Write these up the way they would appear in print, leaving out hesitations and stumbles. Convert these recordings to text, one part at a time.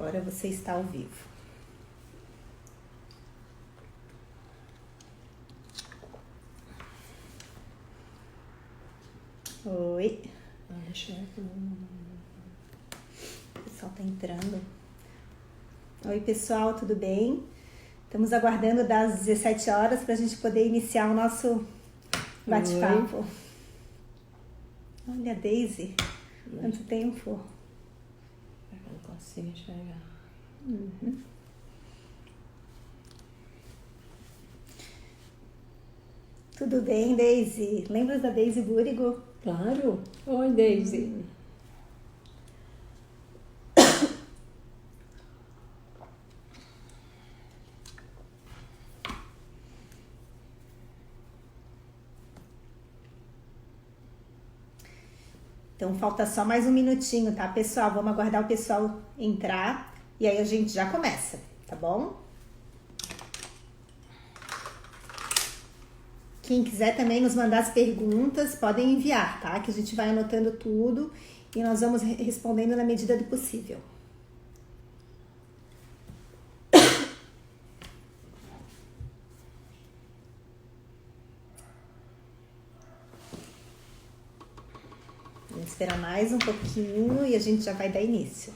Agora você está ao vivo. Oi. Deixa eu... O pessoal está entrando. Oi, pessoal, tudo bem? Estamos aguardando das 17 horas para a gente poder iniciar o nosso bate-papo. Olha, Daisy, quanto tempo? Eu não consigo enxergar. Tudo bem, Daisy? Lembra da Daisy Búrigo? Claro. Oi, Daisy. Então falta só mais um minutinho, tá, pessoal? Vamos aguardar o pessoal entrar e aí a gente já começa, tá bom? Quem quiser também nos mandar as perguntas, podem enviar, tá? Que a gente vai anotando tudo e nós vamos respondendo na medida do possível. Vamos esperar mais um pouquinho e a gente já vai dar início,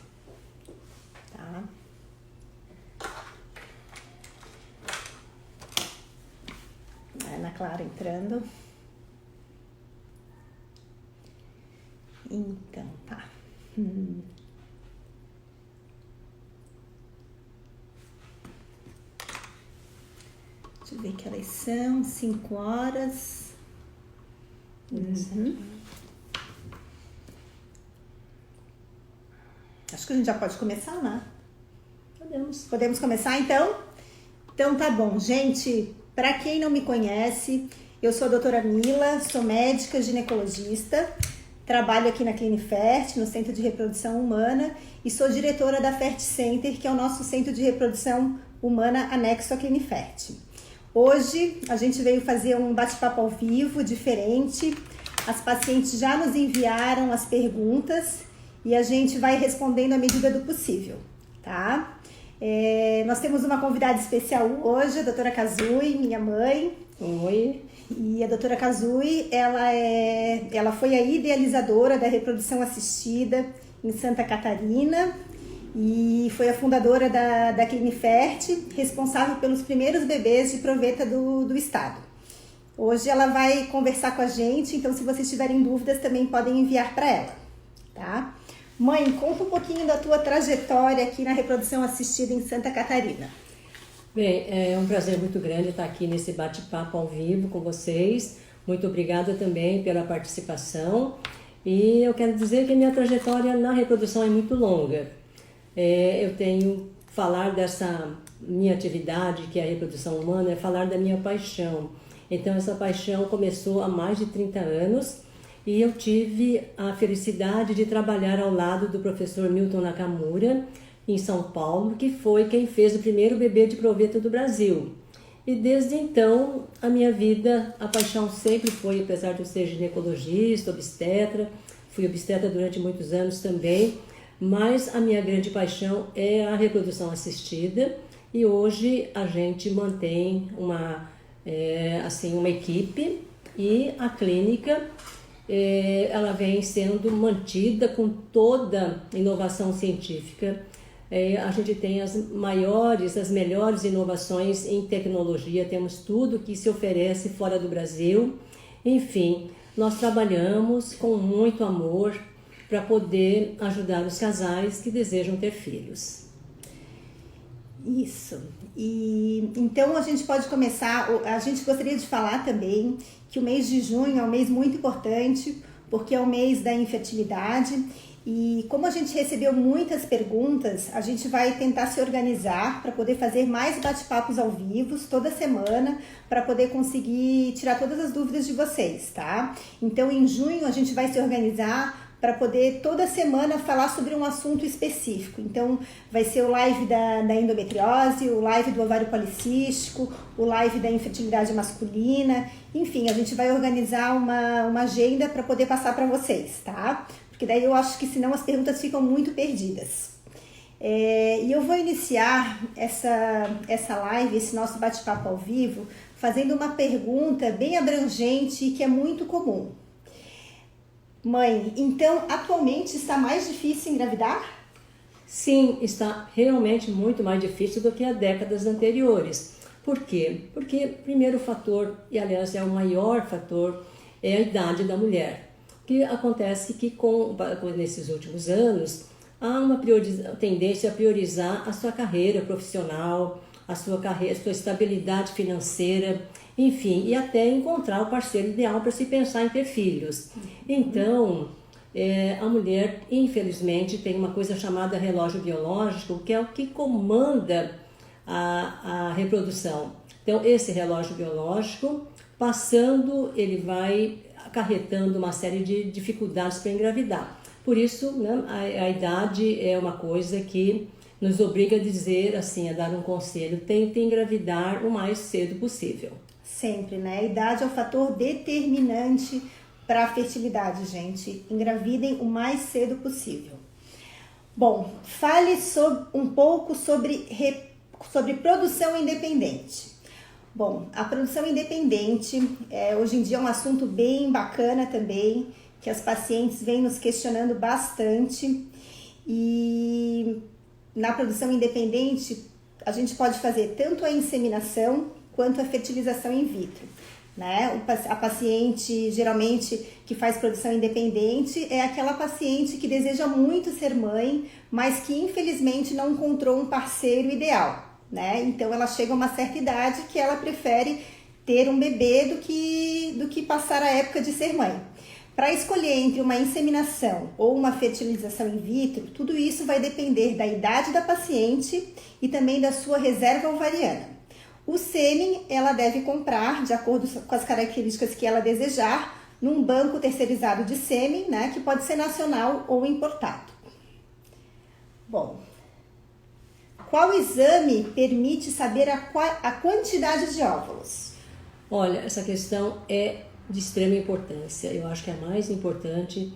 tá? Ana Clara entrando. Então, tá. Deixa eu ver que horas são. 5 horas. Acho que a gente já pode começar, né? Podemos começar, então? Então tá bom, gente. Para quem não me conhece, eu sou a doutora Mila, sou médica ginecologista, trabalho aqui na Clinifert, no Centro de Reprodução Humana, e sou diretora da Fert Center, que é o nosso centro de reprodução humana anexo à Clinifert. Hoje a gente veio fazer um bate-papo ao vivo, diferente. As pacientes já nos enviaram as perguntas e a gente vai respondendo à medida do possível, tá? Nós temos uma convidada especial hoje, a doutora Kazui, minha mãe. Oi. E a doutora Kazui, ela foi a idealizadora da reprodução assistida em Santa Catarina e foi a fundadora da Clinifert, responsável pelos primeiros bebês de proveta do estado. Hoje ela vai conversar com a gente, então se vocês tiverem dúvidas também podem enviar para ela, tá? Mãe, conta um pouquinho da tua trajetória aqui na reprodução assistida em Santa Catarina. Bem, é um prazer muito grande estar aqui nesse bate-papo ao vivo com vocês. Muito obrigada também pela participação. E eu quero dizer que a minha trajetória na reprodução é muito longa. Eu tenho falar dessa minha atividade, que é a reprodução humana, é falar da minha paixão. Então, essa paixão começou há mais de 30 anos. E eu tive a felicidade de trabalhar ao lado do professor Milton Nakamura, em São Paulo, que foi quem fez o primeiro bebê de proveta do Brasil. E desde então, a minha vida, a paixão sempre foi, apesar de eu ser ginecologista, obstetra, fui obstetra durante muitos anos também, mas a minha grande paixão é a reprodução assistida e hoje a gente mantém uma equipe e a clínica ela vem sendo mantida com toda inovação científica. A gente tem as melhores inovações em tecnologia, temos tudo que se oferece fora do Brasil. Enfim, nós trabalhamos com muito amor para poder ajudar os casais que desejam ter filhos. Isso. E então a gente pode começar, a gente gostaria de falar também que o mês de junho é um mês muito importante, porque é o mês da infertilidade e como a gente recebeu muitas perguntas, a gente vai tentar se organizar para poder fazer mais bate-papos ao vivo toda semana, para poder conseguir tirar todas as dúvidas de vocês, tá? Então em junho a gente vai se organizar para poder toda semana falar sobre um assunto específico. Então vai ser o live da endometriose, o live do ovário policístico, o live da infertilidade masculina, enfim, a gente vai organizar uma agenda para poder passar para vocês, tá? Porque daí eu acho que senão as perguntas ficam muito perdidas. E eu vou iniciar essa live, esse nosso bate-papo ao vivo, fazendo uma pergunta bem abrangente e que é muito comum. Mãe, então atualmente está mais difícil engravidar? Sim, está realmente muito mais difícil do que há décadas anteriores. Por quê? Porque primeiro fator, e aliás é o maior fator, é a idade da mulher. Que acontece que nesses últimos anos há uma tendência a priorizar a sua carreira profissional, a sua estabilidade financeira, enfim, e até encontrar o parceiro ideal para se pensar em ter filhos. Então, a mulher, infelizmente, tem uma coisa chamada relógio biológico, que é o que comanda a reprodução. Então, esse relógio biológico, passando, ele vai acarretando uma série de dificuldades para engravidar. Por isso, né, a idade é uma coisa que nos obriga a dizer, assim, a dar um conselho: tente engravidar o mais cedo possível. Sempre, né? A idade é o fator determinante para a fertilidade, gente. Engravidem o mais cedo possível. Bom, fale um pouco sobre produção independente. Bom, a produção independente hoje em dia é um assunto bem bacana também, que as pacientes vêm nos questionando bastante. E na produção independente, a gente pode fazer tanto a inseminação quanto a fertilização in vitro, né? A paciente, geralmente, que faz produção independente é aquela paciente que deseja muito ser mãe, mas que infelizmente não encontrou um parceiro ideal, né? Então ela chega a uma certa idade que ela prefere ter um bebê do que passar a época de ser mãe. Para escolher entre uma inseminação ou uma fertilização in vitro, tudo isso vai depender da idade da paciente e também da sua reserva ovariana. O sêmen ela deve comprar de acordo com as características que ela desejar, num banco terceirizado de sêmen, né, que pode ser nacional ou importado. Bom, qual exame permite saber a quantidade de óvulos? Olha, essa questão é de extrema importância. Eu acho que é a mais importante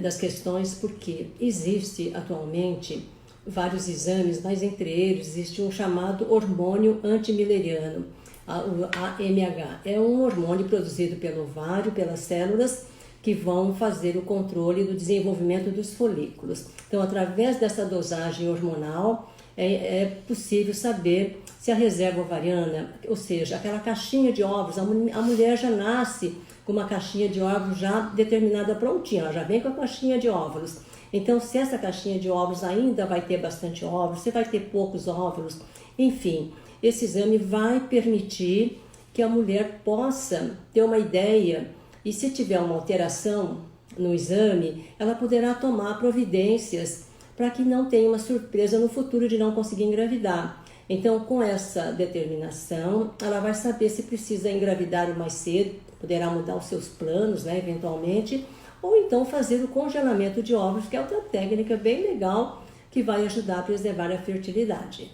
das questões, porque existe atualmente vários exames, mas entre eles existe um chamado hormônio antimileriano, o AMH. É um hormônio produzido pelo ovário, pelas células que vão fazer o controle do desenvolvimento dos folículos. Então, através dessa dosagem hormonal, é possível saber se a reserva ovariana, ou seja, aquela caixinha de óvulos, a mulher já nasce com uma caixinha de óvulos já determinada, prontinha, ela já vem com a caixinha de óvulos. Então, se essa caixinha de óvulos ainda vai ter bastante óvulos, se vai ter poucos óvulos, enfim, esse exame vai permitir que a mulher possa ter uma ideia, e se tiver uma alteração no exame, ela poderá tomar providências para que não tenha uma surpresa no futuro de não conseguir engravidar. Então, com essa determinação, ela vai saber se precisa engravidar o mais cedo, poderá mudar os seus planos, né, eventualmente, ou então fazer o congelamento de óvulos, que é outra técnica bem legal que vai ajudar a preservar a fertilidade.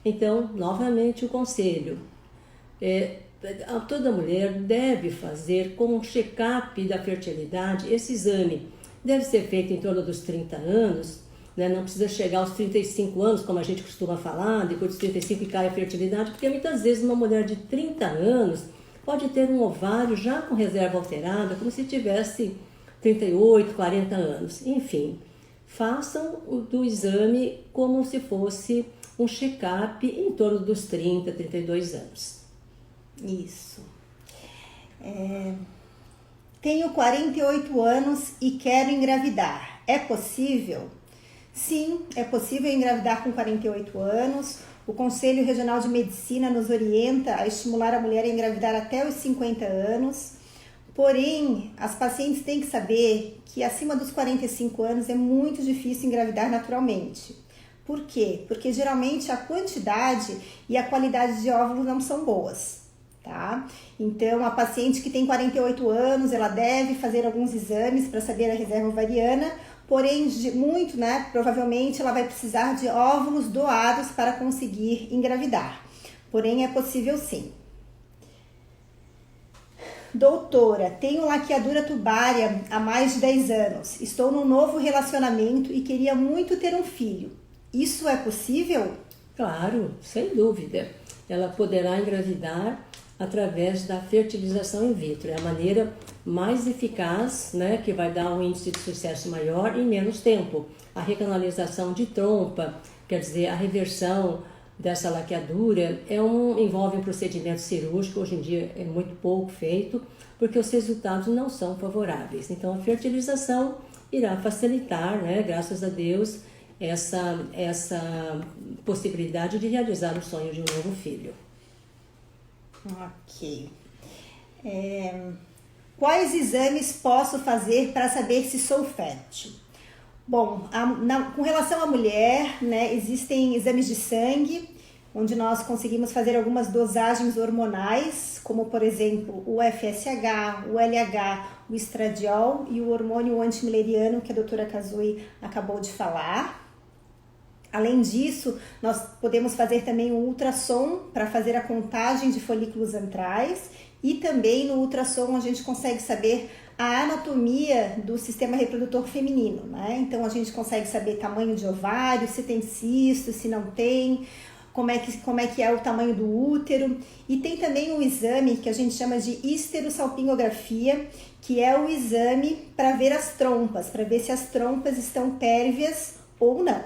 Então, novamente o conselho, toda mulher deve fazer como um check-up da fertilidade. Esse exame deve ser feito em torno dos 30 anos, né? Não precisa chegar aos 35 anos, como a gente costuma falar, depois dos 35 cai a fertilidade, porque muitas vezes uma mulher de 30 anos pode ter um ovário já com reserva alterada, como se tivesse 38, 40 anos. Enfim, façam do exame como se fosse um check-up em torno dos 30, 32 anos. Isso. Tenho 48 anos e quero engravidar. É possível? Sim, é possível engravidar com 48 anos. O Conselho Regional de Medicina nos orienta a estimular a mulher a engravidar até os 50 anos. Porém, as pacientes têm que saber que acima dos 45 anos é muito difícil engravidar naturalmente. Por quê? Porque geralmente a quantidade e a qualidade de óvulos não são boas, tá? Então, a paciente que tem 48 anos, ela deve fazer alguns exames para saber a reserva ovariana, porém, muito, né? Provavelmente ela vai precisar de óvulos doados para conseguir engravidar. Porém, é possível sim. Doutora, tenho laqueadura tubária há mais de 10 anos. Estou num novo relacionamento e queria muito ter um filho. Isso é possível? Claro, sem dúvida. Ela poderá engravidar através da fertilização in vitro. É a maneira mais eficaz, né, que vai dar um índice de sucesso maior em menos tempo. A recanalização de trompa, quer dizer, a reversão dessa laqueadura, envolve um procedimento cirúrgico, hoje em dia é muito pouco feito, porque os resultados não são favoráveis. Então, a fertilização irá facilitar, né, graças a Deus, essa possibilidade de realizar o sonho de um novo filho. Ok. Quais exames posso fazer para saber se sou fértil? Bom, com relação à mulher, né, existem exames de sangue, onde nós conseguimos fazer algumas dosagens hormonais, como por exemplo o FSH, o LH, o estradiol e o hormônio antimileriano que a doutora Kazui acabou de falar. Além disso, nós podemos fazer também o ultrassom para fazer a contagem de folículos antrais e também no ultrassom a gente consegue saber a anatomia do sistema reprodutor feminino, né? Então a gente consegue saber tamanho de ovário, se tem cisto, se não tem, como é que é o tamanho do útero. E tem também um exame que a gente chama de histerosalpingografia, que é o exame para ver as trompas, para ver se as trompas estão pérvias ou não,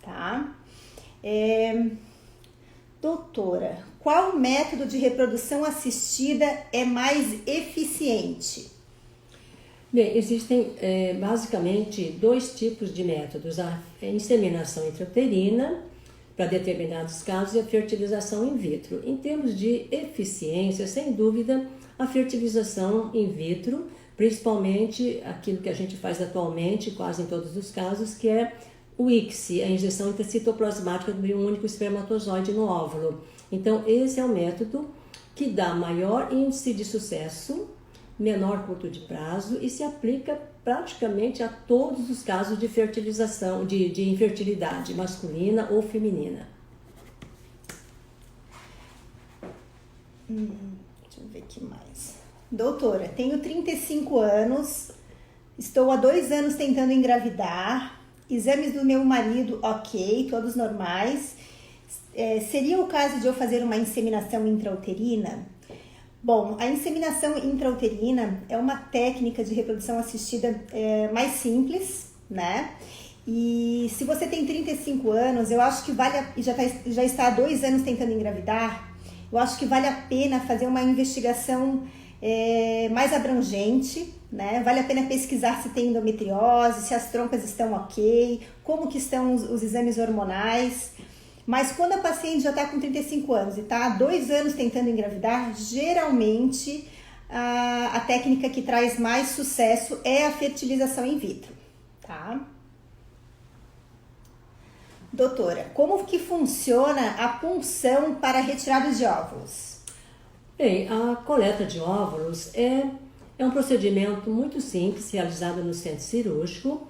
tá? Doutora, qual método de reprodução assistida é mais eficiente? Bem, existem basicamente dois tipos de métodos: a inseminação intrauterina, para determinados casos, e a fertilização in vitro. Em termos de eficiência, sem dúvida, a fertilização in vitro, principalmente aquilo que a gente faz atualmente, quase em todos os casos, que é o ICSI, a injeção intracitoplasmática de um único espermatozoide no óvulo. Então, esse é o método que dá maior índice de sucesso, menor curto de prazo e se aplica praticamente a todos os casos de fertilização, de infertilidade masculina ou feminina. Deixa eu ver aqui mais. Doutora, tenho 35 anos, estou há 2 anos tentando engravidar, exames do meu marido ok, todos normais. Seria o caso de eu fazer uma inseminação intrauterina? Bom, a inseminação intrauterina é uma técnica de reprodução assistida mais simples, né? E se você tem 35 anos, eu acho que já está há 2 anos tentando engravidar, eu acho que vale a pena fazer uma investigação mais abrangente, né? Vale a pena pesquisar se tem endometriose, se as trompas estão ok, como que estão os exames hormonais. Mas quando a paciente já está com 35 anos e está há 2 anos tentando engravidar, geralmente a técnica que traz mais sucesso é a fertilização in vitro, tá? Doutora, como que funciona a punção para a retirada de óvulos? Bem, a coleta de óvulos é um procedimento muito simples, realizado no centro cirúrgico,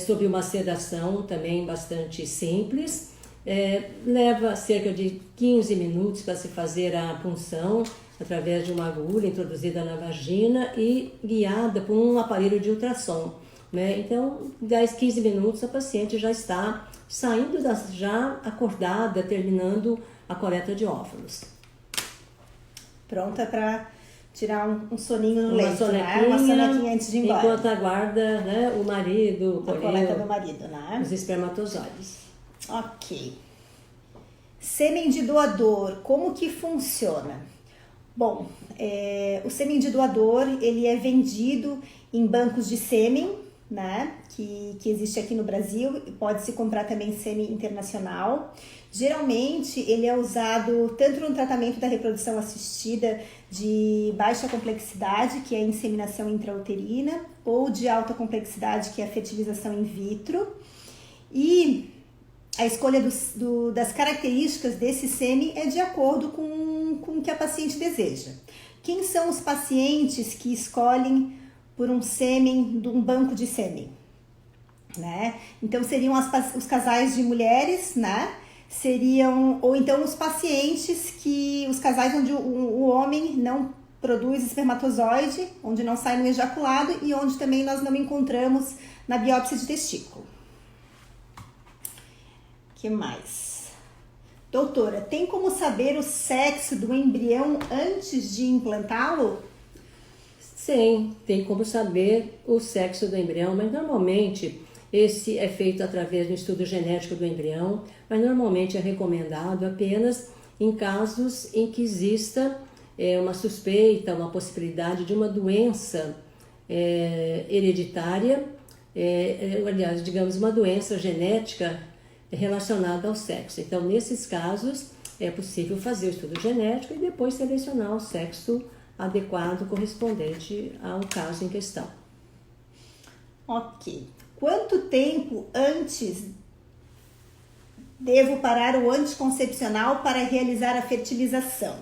sob uma sedação também bastante simples. Leva cerca de 15 minutos para se fazer a punção através de uma agulha introduzida na vagina e guiada por um aparelho de ultrassom, né? Então, 10, 15 minutos a paciente já está saindo já acordada, terminando a coleta de óvulos. Pronta para tirar um soninho no leito, né? Uma sonequinha antes de ir embora. Enquanto aguarda, né, o marido a coleta do marido, né? Os espermatozoides. Ok. Sêmen de doador, como que funciona? Bom, o sêmen de doador, ele é vendido em bancos de sêmen, né? Que existe aqui no Brasil, pode-se comprar também sêmen internacional. Geralmente, ele é usado tanto no tratamento da reprodução assistida de baixa complexidade, que é a inseminação intrauterina, ou de alta complexidade, que é a fertilização in vitro. E a escolha das características desse sêmen é de acordo com o que a paciente deseja. Quem são os pacientes que escolhem por um sêmen, de um banco de sêmen? Né? Então, seriam os casais de mulheres, né? Ou então os pacientes os casais onde o homem não produz espermatozoide, onde não sai no ejaculado e onde também nós não encontramos na biópsia de testículo. Que mais? Doutora, tem como saber o sexo do embrião antes de implantá-lo? Sim, tem como saber o sexo do embrião, mas normalmente esse é feito através do estudo genético do embrião, mas normalmente é recomendado apenas em casos em que exista uma suspeita, uma possibilidade de uma doença hereditária, aliás, digamos, uma doença genética relacionada ao sexo. Então, nesses casos, é possível fazer o estudo genético e depois selecionar o sexo adequado correspondente ao caso em questão. Ok. Quanto tempo antes devo parar o anticoncepcional para realizar a fertilização?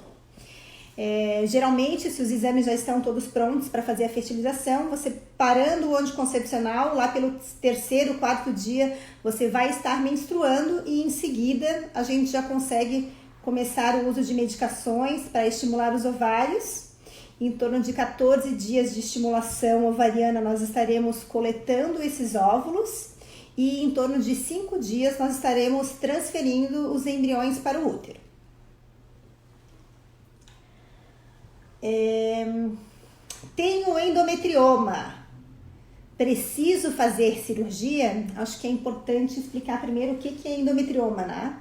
Geralmente, se os exames já estão todos prontos para fazer a fertilização, você parando o anticoncepcional, lá pelo 3º, 4º dia, você vai estar menstruando e em seguida a gente já consegue começar o uso de medicações para estimular os ovários. Em torno de 14 dias de estimulação ovariana, nós estaremos coletando esses óvulos e em torno de 5 dias nós estaremos transferindo os embriões para o útero. Tenho endometrioma. Preciso fazer cirurgia? Acho que é importante explicar primeiro o que é endometrioma, né?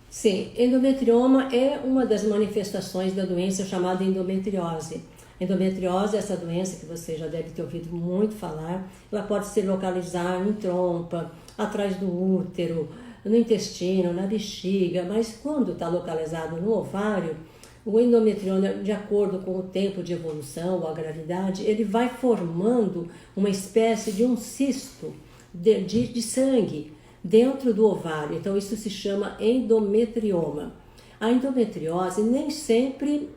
Sim, endometrioma é uma das manifestações da doença chamada endometriose. Endometriose é essa doença que você já deve ter ouvido muito falar. Ela pode se localizar em trompa, atrás do útero, no intestino, na bexiga, mas quando está localizado no ovário, o endometrioma, de acordo com o tempo de evolução ou a gravidade, ele vai formando uma espécie de um cisto de sangue dentro do ovário. Então, isso se chama endometrioma. A endometriose nem sempre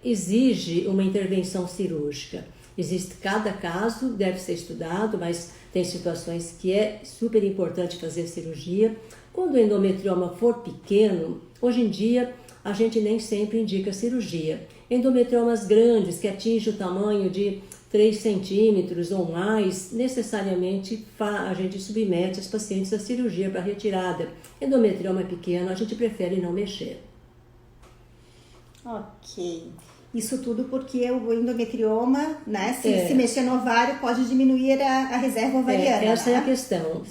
exige uma intervenção cirúrgica. Cada caso deve ser estudado, mas tem situações que é super importante fazer cirurgia. Quando o endometrioma for pequeno, hoje em dia, a gente nem sempre indica cirurgia. Endometriomas grandes, que atingem o tamanho de 3 centímetros ou mais, necessariamente a gente submete os pacientes à cirurgia para retirada. Endometrioma pequeno, a gente prefere não mexer. Ok. Isso tudo porque o endometrioma, né, se mexer no ovário, pode diminuir a reserva ovariana. Essa é a questão.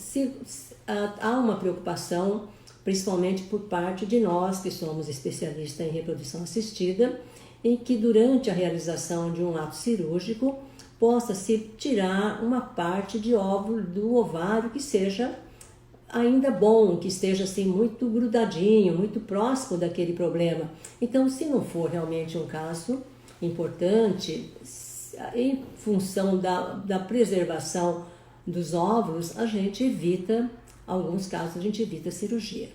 Há uma preocupação, principalmente por parte de nós, que somos especialistas em reprodução assistida, em que durante a realização de um ato cirúrgico possa-se tirar uma parte de óvulo do ovário que seja ainda bom, que esteja assim muito grudadinho, muito próximo daquele problema. Então, se não for realmente um caso importante, em função da preservação dos óvulos, a gente evita, alguns casos a gente evita a cirurgia.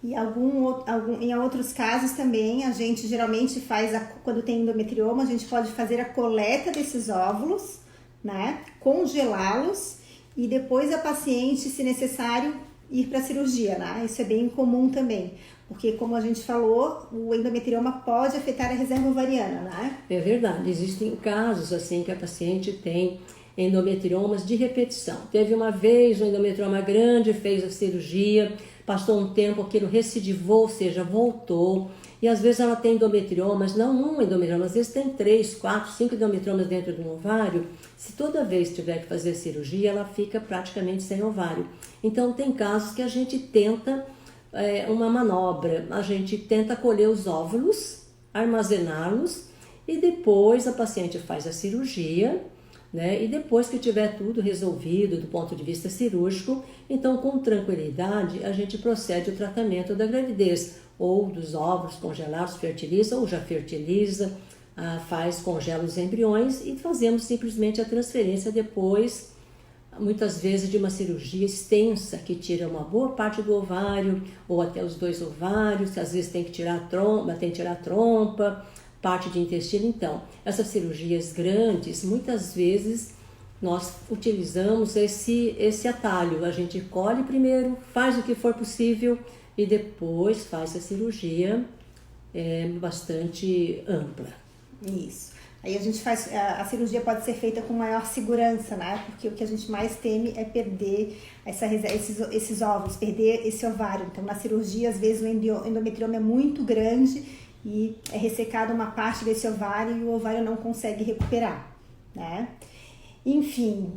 E em outros casos também, a gente geralmente faz, quando tem endometrioma, a gente pode fazer a coleta desses óvulos, né, congelá-los e depois a paciente, se necessário, ir para a cirurgia, né? Isso é bem comum também, porque como a gente falou, o endometrioma pode afetar a reserva ovariana, né? É verdade, existem casos assim que a paciente tem endometriomas de repetição. Teve uma vez um endometrioma grande, fez a cirurgia, passou um tempo, aquilo recidivou, ou seja, voltou. E às vezes ela tem endometriomas, não um endometrioma, às vezes tem 3, 4, 5 endometriomas dentro de um ovário. Se toda vez tiver que fazer cirurgia, ela fica praticamente sem ovário. Então tem casos que a gente tenta uma manobra, a gente tenta colher os óvulos, armazená-los e depois a paciente faz a cirurgia, né? E depois que tiver tudo resolvido do ponto de vista cirúrgico, então com tranquilidade a gente procede ao tratamento da gravidez, ou dos óvulos congelados, fertiliza ou já fertiliza, congela os embriões e fazemos simplesmente a transferência depois, muitas vezes de uma cirurgia extensa que tira uma boa parte do ovário ou até os 2 ovários, que às vezes tem que tirar a trompa, parte de intestino. Então, essas cirurgias grandes, muitas vezes nós utilizamos esse atalho. A gente colhe primeiro, faz o que for possível e depois faz a cirurgia bastante ampla. Isso. Aí a gente faz, a cirurgia pode ser feita com maior segurança, né? Porque o que a gente mais teme é perder esses óvulos, perder esse ovário. Então, na cirurgia, às vezes o endometrioma é muito grande e é ressecada uma parte desse ovário e o ovário não consegue recuperar, né? Enfim,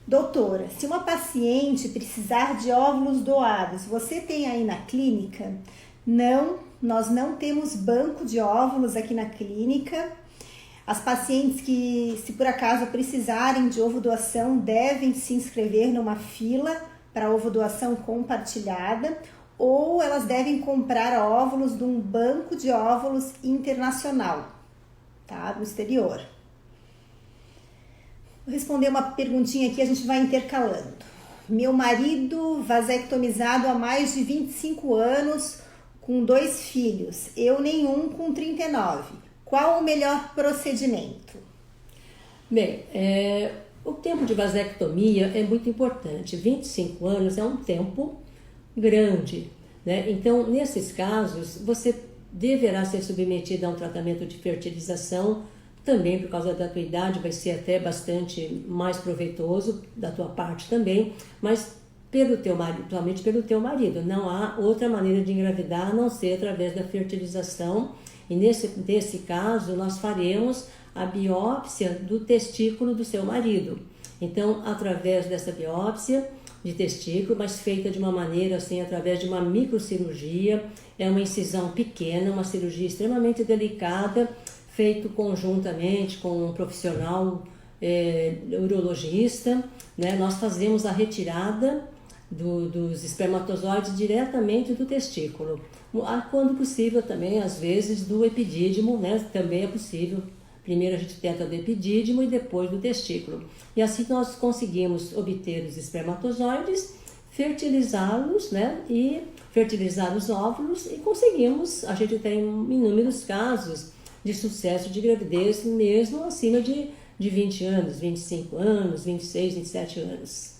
doutora, se uma paciente precisar de óvulos doados, você tem aí na clínica? Não, nós não temos banco de óvulos aqui na clínica. As pacientes que, se por acaso precisarem de ovo doação, devem se inscrever numa fila para ovo doação compartilhada, ou elas devem comprar óvulos de um banco de óvulos internacional, tá? Do exterior. Vou responder uma perguntinha aqui, a gente vai intercalando. Meu marido vasectomizado há mais de 25 anos, com 2 filhos, eu nenhum com 39. Qual o melhor procedimento? Bem, o tempo de vasectomia é muito importante. 25 anos é um tempo grande, né? Então, nesses casos, você deverá ser submetido a um tratamento de fertilização. Também por causa da tua idade vai ser até bastante mais proveitoso da tua parte também, mas pelo teu marido, somente pelo teu marido. Não há outra maneira de engravidar a não ser através da fertilização. E nesse caso nós faremos a biópsia do testículo do seu marido. Então, através dessa biópsia de testículo, mas feita de uma maneira assim, através de uma microcirurgia, é uma incisão pequena, uma cirurgia extremamente delicada, feito conjuntamente com um profissional urologista, né? Nós fazemos a retirada dos espermatozoides diretamente do testículo. Quando possível também, às vezes, do epidídimo, né? Também é possível. Primeiro a gente tenta do epidídimo e depois do testículo. E assim nós conseguimos obter os espermatozoides, fertilizá-los, né? E fertilizar os óvulos e conseguimos, a gente tem inúmeros casos de sucesso de gravidez, mesmo acima de 20 anos, 25 anos, 26, 27 anos.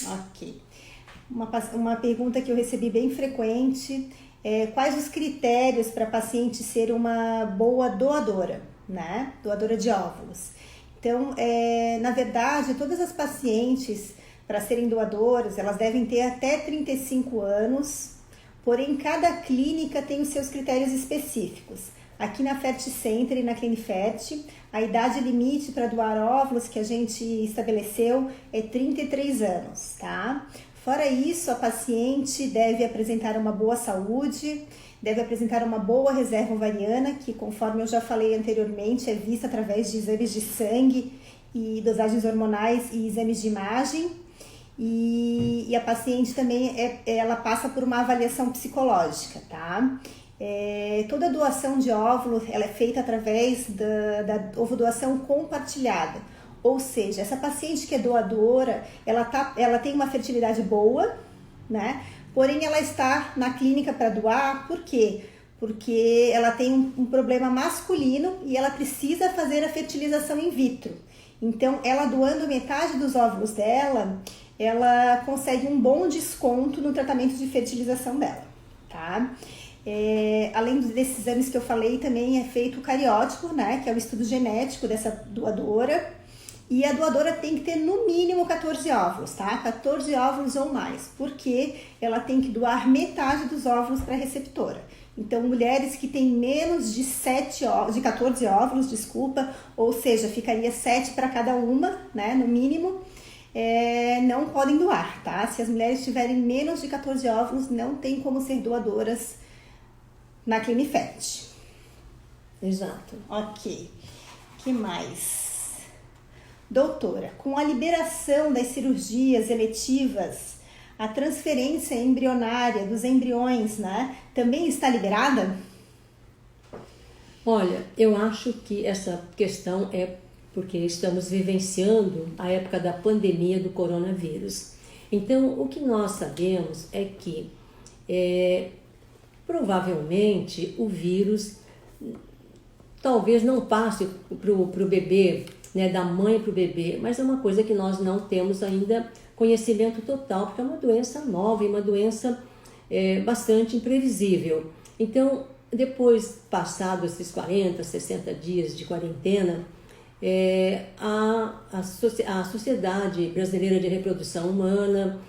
Ok. Uma pergunta que eu recebi bem frequente é quais os critérios para a paciente ser uma boa doadora, né? Doadora de óvulos. Então, na verdade, todas as pacientes, para serem doadoras, elas devem ter até 35 anos, porém, cada clínica tem os seus critérios específicos. Aqui na FertiCenter e na CliniFert, a idade limite para doar óvulos que a gente estabeleceu é 33 anos, tá? Fora isso, a paciente deve apresentar uma boa saúde, deve apresentar uma boa reserva ovariana, que conforme eu já falei anteriormente, é vista através de exames de sangue e dosagens hormonais e exames de imagem. E a paciente também, ela passa por uma avaliação psicológica, tá? Toda doação de óvulo ela é feita através da ovodoação compartilhada, ou seja, essa paciente que é doadora, ela tem uma fertilidade boa, né? Porém ela está na clínica para doar, por quê? Porque ela tem um problema masculino e ela precisa fazer a fertilização in vitro. Então, ela doando metade dos óvulos dela, ela consegue um bom desconto no tratamento de fertilização dela, tá? Além desses exames que eu falei, também é feito o cariótipo, né, que é o estudo genético dessa doadora, e a doadora tem que ter no mínimo 14 óvulos, tá? 14 óvulos ou mais, porque ela tem que doar metade dos óvulos para a receptora. Então, mulheres que têm menos de 14 óvulos, ou seja, ficaria 7 para cada uma, né, no mínimo, não podem doar, tá? Se as mulheres tiverem menos de 14 óvulos, não tem como ser doadoras na CliniFert. Exato. Ok. Que mais? Doutora, com a liberação das cirurgias eletivas, a transferência embrionária dos embriões, né, também está liberada? Olha, eu acho que essa questão é porque estamos vivenciando a época da pandemia do coronavírus. Então, o que nós sabemos é que provavelmente o vírus talvez não passe para o bebê, né, da mãe para o bebê, mas é uma coisa que nós não temos ainda conhecimento total, porque é uma doença nova e uma doença bastante imprevisível. Então, depois, passados esses 40, 60 dias de quarentena, a Sociedade Brasileira de Reprodução Humana,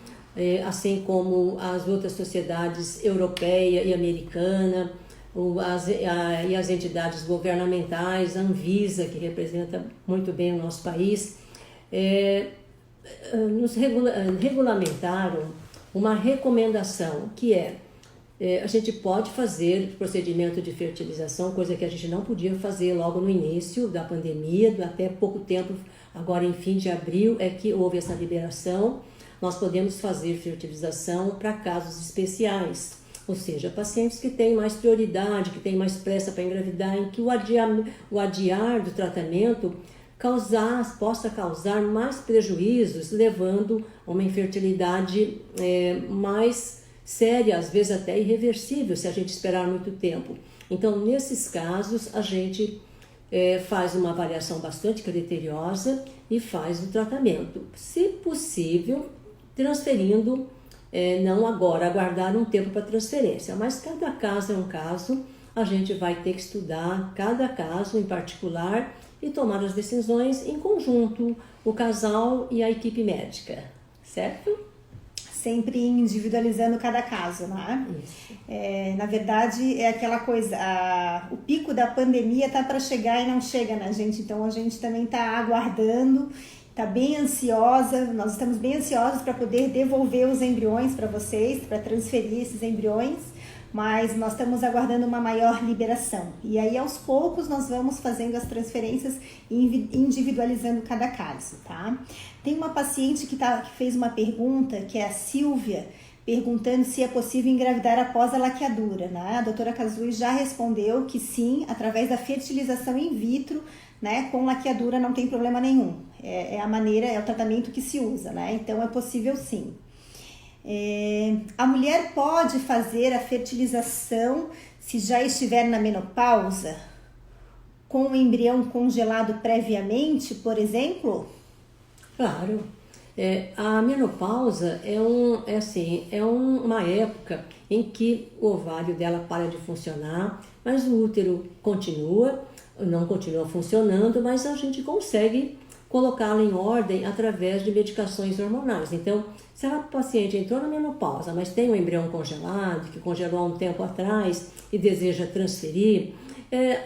assim como as outras sociedades europeia e americana, e as entidades governamentais, a Anvisa, que representa muito bem o nosso país, nos regulamentaram uma recomendação que a gente pode fazer procedimento de fertilização, coisa que a gente não podia fazer logo no início da pandemia, até pouco tempo, agora em fim de abril é que houve essa liberação. Nós podemos fazer fertilização para casos especiais, ou seja, pacientes que têm mais prioridade, que têm mais pressa para engravidar, em que o adiar do tratamento possa causar mais prejuízos, levando a uma infertilidade mais séria, às vezes até irreversível, se a gente esperar muito tempo. Então, nesses casos, a gente faz uma avaliação bastante criteriosa e faz o tratamento. Se possível, transferindo, não agora, aguardar um tempo para transferência, mas cada caso é um caso, a gente vai ter que estudar cada caso em particular e tomar as decisões em conjunto, o casal e a equipe médica, certo? Sempre individualizando cada caso, né? Na verdade, é aquela coisa, o pico da pandemia tá para chegar e não chega na gente, então a gente também está aguardando, está bem ansiosa, nós estamos bem ansiosos para poder devolver os embriões para vocês, para transferir esses embriões, mas nós estamos aguardando uma maior liberação. E aí, aos poucos, nós vamos fazendo as transferências e individualizando cada caso, tá? Tem uma paciente que fez uma pergunta, que é a Silvia, perguntando se é possível engravidar após a laqueadura, né? A doutora Kazui já respondeu que sim, através da fertilização in vitro, né? Com laqueadura não tem problema nenhum. É a maneira, é o tratamento que se usa, né? Então, é possível sim. A mulher pode fazer a fertilização se já estiver na menopausa, com o embrião congelado previamente, por exemplo? Claro. A menopausa é uma época em que o ovário dela para de funcionar, mas o útero não continua funcionando, mas a gente consegue colocá-la em ordem através de medicações hormonais. Então, se a paciente entrou na menopausa, mas tem um embrião congelado, que congelou há um tempo atrás e deseja transferir,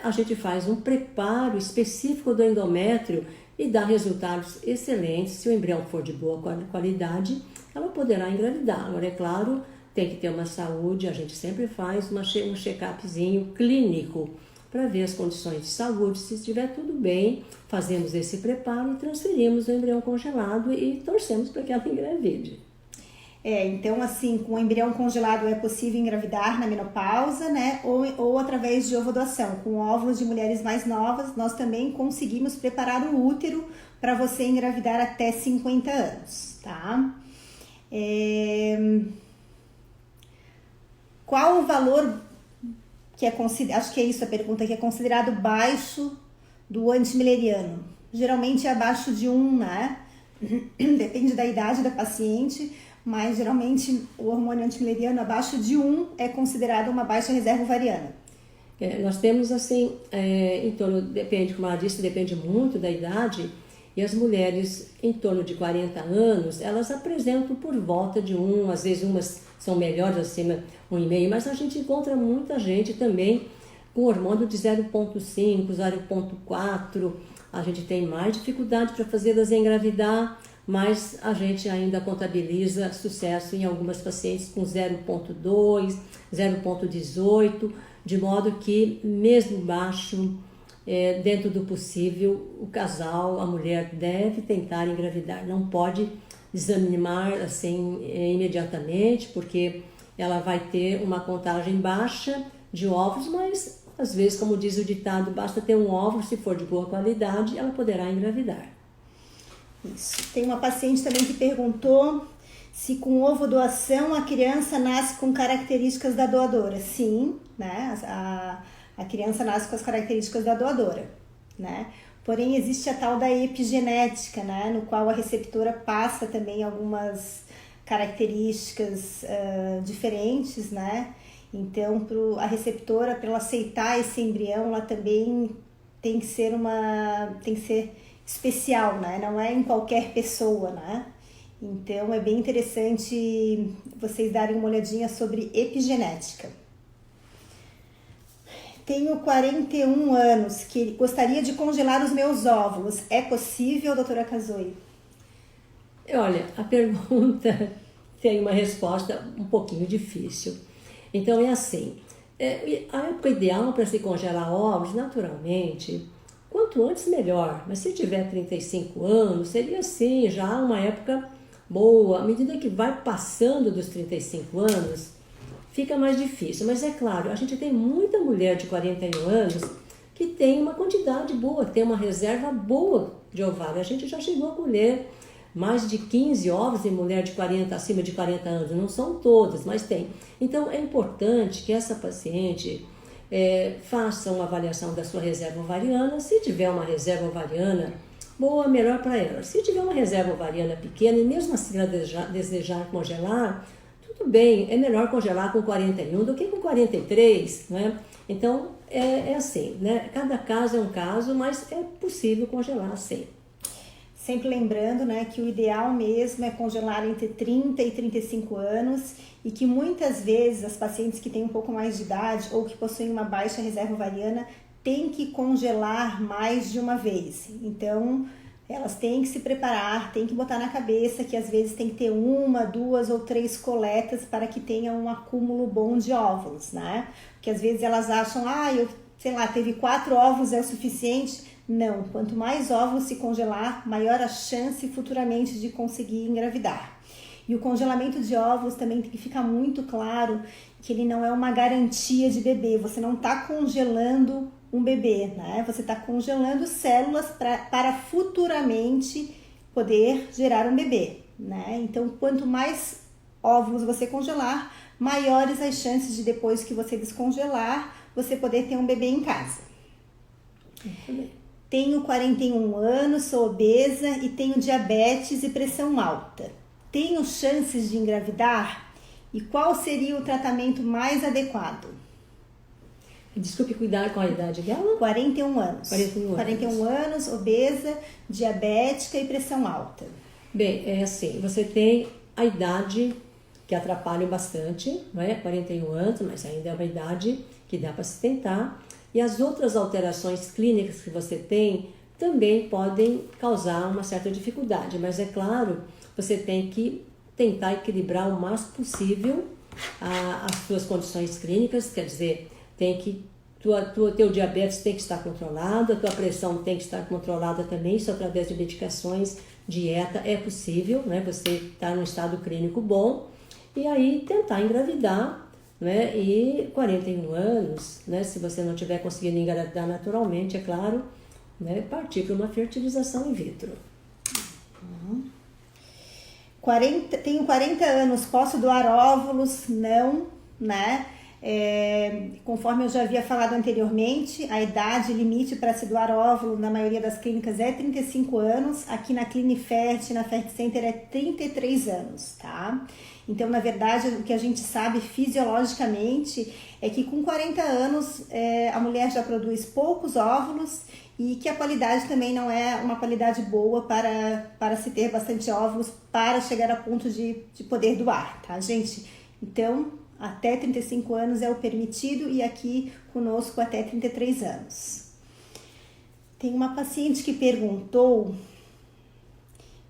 a gente faz um preparo específico do endométrio e dá resultados excelentes. Se o embrião for de boa qualidade, ela poderá engravidar. Agora, é claro, tem que ter uma saúde, a gente sempre faz um check-upzinho clínico para ver as condições de saúde. Se estiver tudo bem, fazemos esse preparo e transferimos o embrião congelado e torcemos para que ela engravide. Então, assim, com o embrião congelado é possível engravidar na menopausa, né? Ou através de ovodoação. Com óvulos de mulheres mais novas, nós também conseguimos preparar o útero para você engravidar até 50 anos, tá? Qual o valor que é considerado, acho que é isso a pergunta, que é considerado baixo do antimileriano? Geralmente é abaixo de 1, né? Depende da idade da paciente, mas geralmente o hormônio antimileriano abaixo de 1 é considerado uma baixa reserva ovariana. Nós temos assim, em torno, depende, como ela disse, depende muito da idade, e as mulheres em torno de 40 anos, elas apresentam por volta de 1, às vezes umas são melhores acima 1,5, mas a gente encontra muita gente também com hormônio de 0,5, 0,4, a gente tem mais dificuldade para fazê-las engravidar, mas a gente ainda contabiliza sucesso em algumas pacientes com 0,2, 0,18, de modo que, mesmo baixo, dentro do possível, o casal, a mulher deve tentar engravidar. Não pode desanimar assim imediatamente, porque ela vai ter uma contagem baixa de óvulos, mas às vezes, como diz o ditado, basta ter um óvulo, se for de boa qualidade, ela poderá engravidar. Isso. Tem uma paciente também que perguntou se com ovodoação a criança nasce com características da doadora. Sim, né? A criança nasce com as características da doadora, né? Porém, existe a tal da epigenética, né? No qual a receptora passa também algumas características diferentes, né? Então, a receptora, para ela aceitar esse embrião, ela também tem que ser especial, né? Não é em qualquer pessoa, né? Então, é bem interessante vocês darem uma olhadinha sobre epigenética. Tenho 41 anos, que gostaria de congelar os meus óvulos. É possível, doutora Kazoe? Olha, a pergunta tem uma resposta um pouquinho difícil. Então, é assim, a época ideal para se congelar óvulos, naturalmente, quanto antes melhor. Mas se tiver 35 anos, seria assim, já uma época boa. À medida que vai passando dos 35 anos, fica mais difícil. Mas é claro, a gente tem muita mulher de 41 anos que tem uma quantidade boa, tem uma reserva boa de ovário. A gente já chegou a colher mais de 15 ovos em mulher de 40, acima de 40 anos. Não são todas, mas tem. Então, é importante que essa paciente faça uma avaliação da sua reserva ovariana. Se tiver uma reserva ovariana boa, melhor para ela. Se tiver uma reserva ovariana pequena e mesmo assim ela desejar congelar, tudo bem, é melhor congelar com 41 do que com 43, né? Então, é assim, né? Cada caso é um caso, mas é possível congelar sim. Sempre lembrando, né, que o ideal mesmo é congelar entre 30 e 35 anos e que muitas vezes as pacientes que têm um pouco mais de idade ou que possuem uma baixa reserva ovariana têm que congelar mais de uma vez. Então, elas têm que se preparar, têm que botar na cabeça que às vezes tem que ter 1, 2 ou 3 coletas para que tenha um acúmulo bom de óvulos, né? Porque às vezes elas acham, teve 4 óvulos é o suficiente. Não, quanto mais óvulos se congelar, maior a chance futuramente de conseguir engravidar. E o congelamento de óvulos também tem que ficar muito claro que ele não é uma garantia de bebê. Você não está congelando um bebê, né? Você está congelando células para futuramente poder gerar um bebê, né? Então, quanto mais óvulos você congelar, maiores as chances de depois que você descongelar, você poder ter um bebê em casa. Muito bem. Tenho 41 anos, sou obesa e tenho diabetes e pressão alta. Tenho chances de engravidar? E qual seria o tratamento mais adequado? Desculpe, cuidar com a idade dela? 41 anos. 41 anos, obesa, diabética e pressão alta. Bem, é assim, você tem a idade que atrapalha bastante, não é? 41 anos, mas ainda é uma idade que dá para se tentar. E as outras alterações clínicas que você tem também podem causar uma certa dificuldade, mas é claro, você tem que tentar equilibrar o máximo possível as suas condições clínicas, quer dizer, teu diabetes tem que estar controlado, a tua pressão tem que estar controlada também, isso através de medicações, dieta é possível, né? Você está num estado clínico bom, e aí tentar engravidar, né? E 41 anos, né? Se você não estiver conseguindo engravidar naturalmente, é claro, né? Partir para uma fertilização in vitro. Tenho 40 anos, posso doar óvulos? Não, né? Conforme eu já havia falado anteriormente, a idade limite para se doar óvulo na maioria das clínicas é 35 anos, aqui na Clinifert, na Fert Center é 33 anos, tá? Então, na verdade, o que a gente sabe fisiologicamente é que com 40 anos a mulher já produz poucos óvulos e que a qualidade também não é uma qualidade boa para se ter bastante óvulos para chegar a ponto de poder doar, tá, gente? Então, até 35 anos é o permitido e aqui conosco até 33 anos. Tem uma paciente que perguntou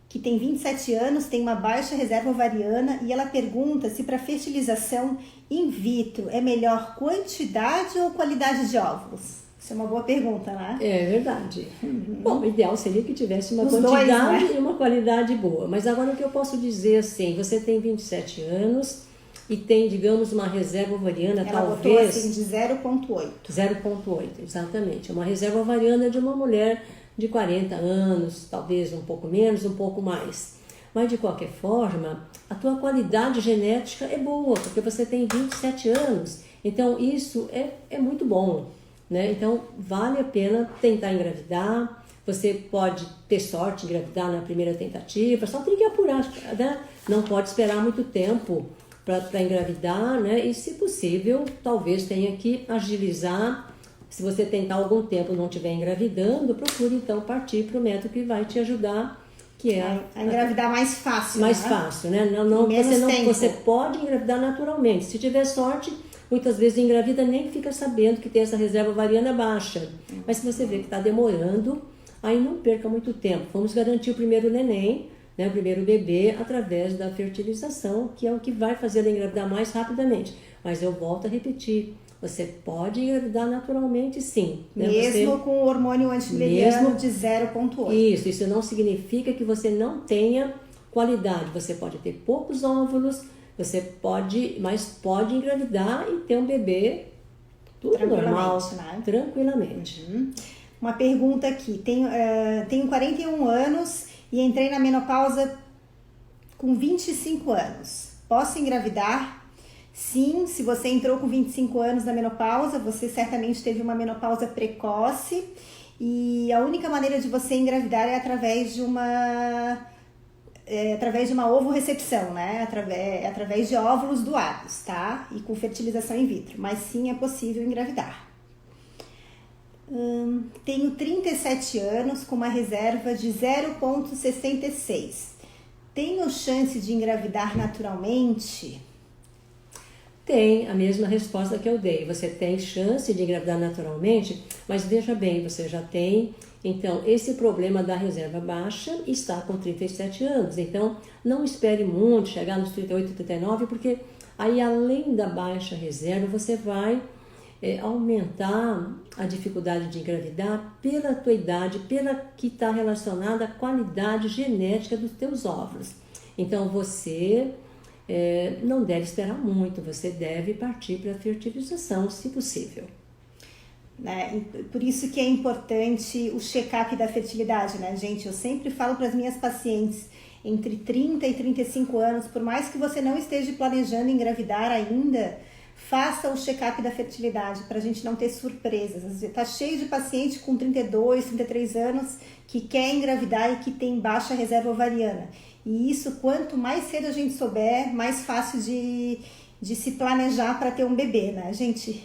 que tem 27 anos, tem uma baixa reserva ovariana e ela pergunta se para fertilização in vitro é melhor quantidade ou qualidade de óvulos. Isso é uma boa pergunta, né? É verdade. Bom, o ideal seria que tivesse uma Os quantidade dois, né? e uma qualidade boa. Mas agora o que eu posso dizer assim, você tem 27 anos e tem, digamos, uma reserva ovariana Ela talvez... botou assim de 0,8. 0,8, exatamente. Uma reserva ovariana de uma mulher de 40 anos, talvez um pouco menos, um pouco mais. Mas, de qualquer forma, a tua qualidade genética é boa, porque você tem 27 anos. Então, isso é muito bom, né? Então, vale a pena tentar engravidar. Você pode ter sorte de engravidar na primeira tentativa, só tem que apurar, né? Não pode esperar muito tempo para engravidar, né? E se possível, talvez tenha que agilizar. Se você tentar algum tempo e não estiver engravidando, procure então partir para o método que vai te ajudar, que é a engravidar mais fácil. Mais fácil, né? Você pode engravidar naturalmente. Se tiver sorte, muitas vezes engravida nem fica sabendo que tem essa reserva ovariana baixa. Mas se você vê que está demorando, aí não perca muito tempo. Vamos garantir o primeiro neném, né, o primeiro bebê, através da fertilização, que é o que vai fazer ela engravidar mais rapidamente. Mas eu volto a repetir, você pode engravidar naturalmente, sim. Né? Mesmo com o hormônio antibeberiano de 0,8. Isso não significa que você não tenha qualidade. Você pode ter poucos óvulos, mas pode engravidar e ter um bebê tudo normal, né? Tranquilamente. Uma pergunta aqui, tenho 41 anos e entrei na menopausa com 25 anos. Posso engravidar? Sim, se você entrou com 25 anos na menopausa, você certamente teve uma menopausa precoce e a única maneira de você engravidar é através de uma ovorecepção, né? Através de óvulos doados, tá? E com fertilização in vitro, mas sim é possível engravidar. Tenho 37 anos com uma reserva de 0,66. Tenho chance de engravidar naturalmente? Tem a mesma resposta que eu dei. Você tem chance de engravidar naturalmente, mas veja bem, você já tem, então, esse problema da reserva baixa está com 37 anos. Então, não espere muito chegar nos 38, 39, porque aí, além da baixa reserva, você vai aumentar a dificuldade de engravidar pela tua idade, pela que está relacionada à qualidade genética dos teus óvulos. Então, você não deve esperar muito, você deve partir para a fertilização, se possível. Né? Por isso que é importante o check-up da fertilidade, né, gente? Eu sempre falo para as minhas pacientes, entre 30 e 35 anos, por mais que você não esteja planejando engravidar ainda, faça o check-up da fertilidade, para a gente não ter surpresas. Está cheio de paciente com 32, 33 anos que quer engravidar e que tem baixa reserva ovariana. E isso, quanto mais cedo a gente souber, mais fácil de se planejar para ter um bebê, né, gente?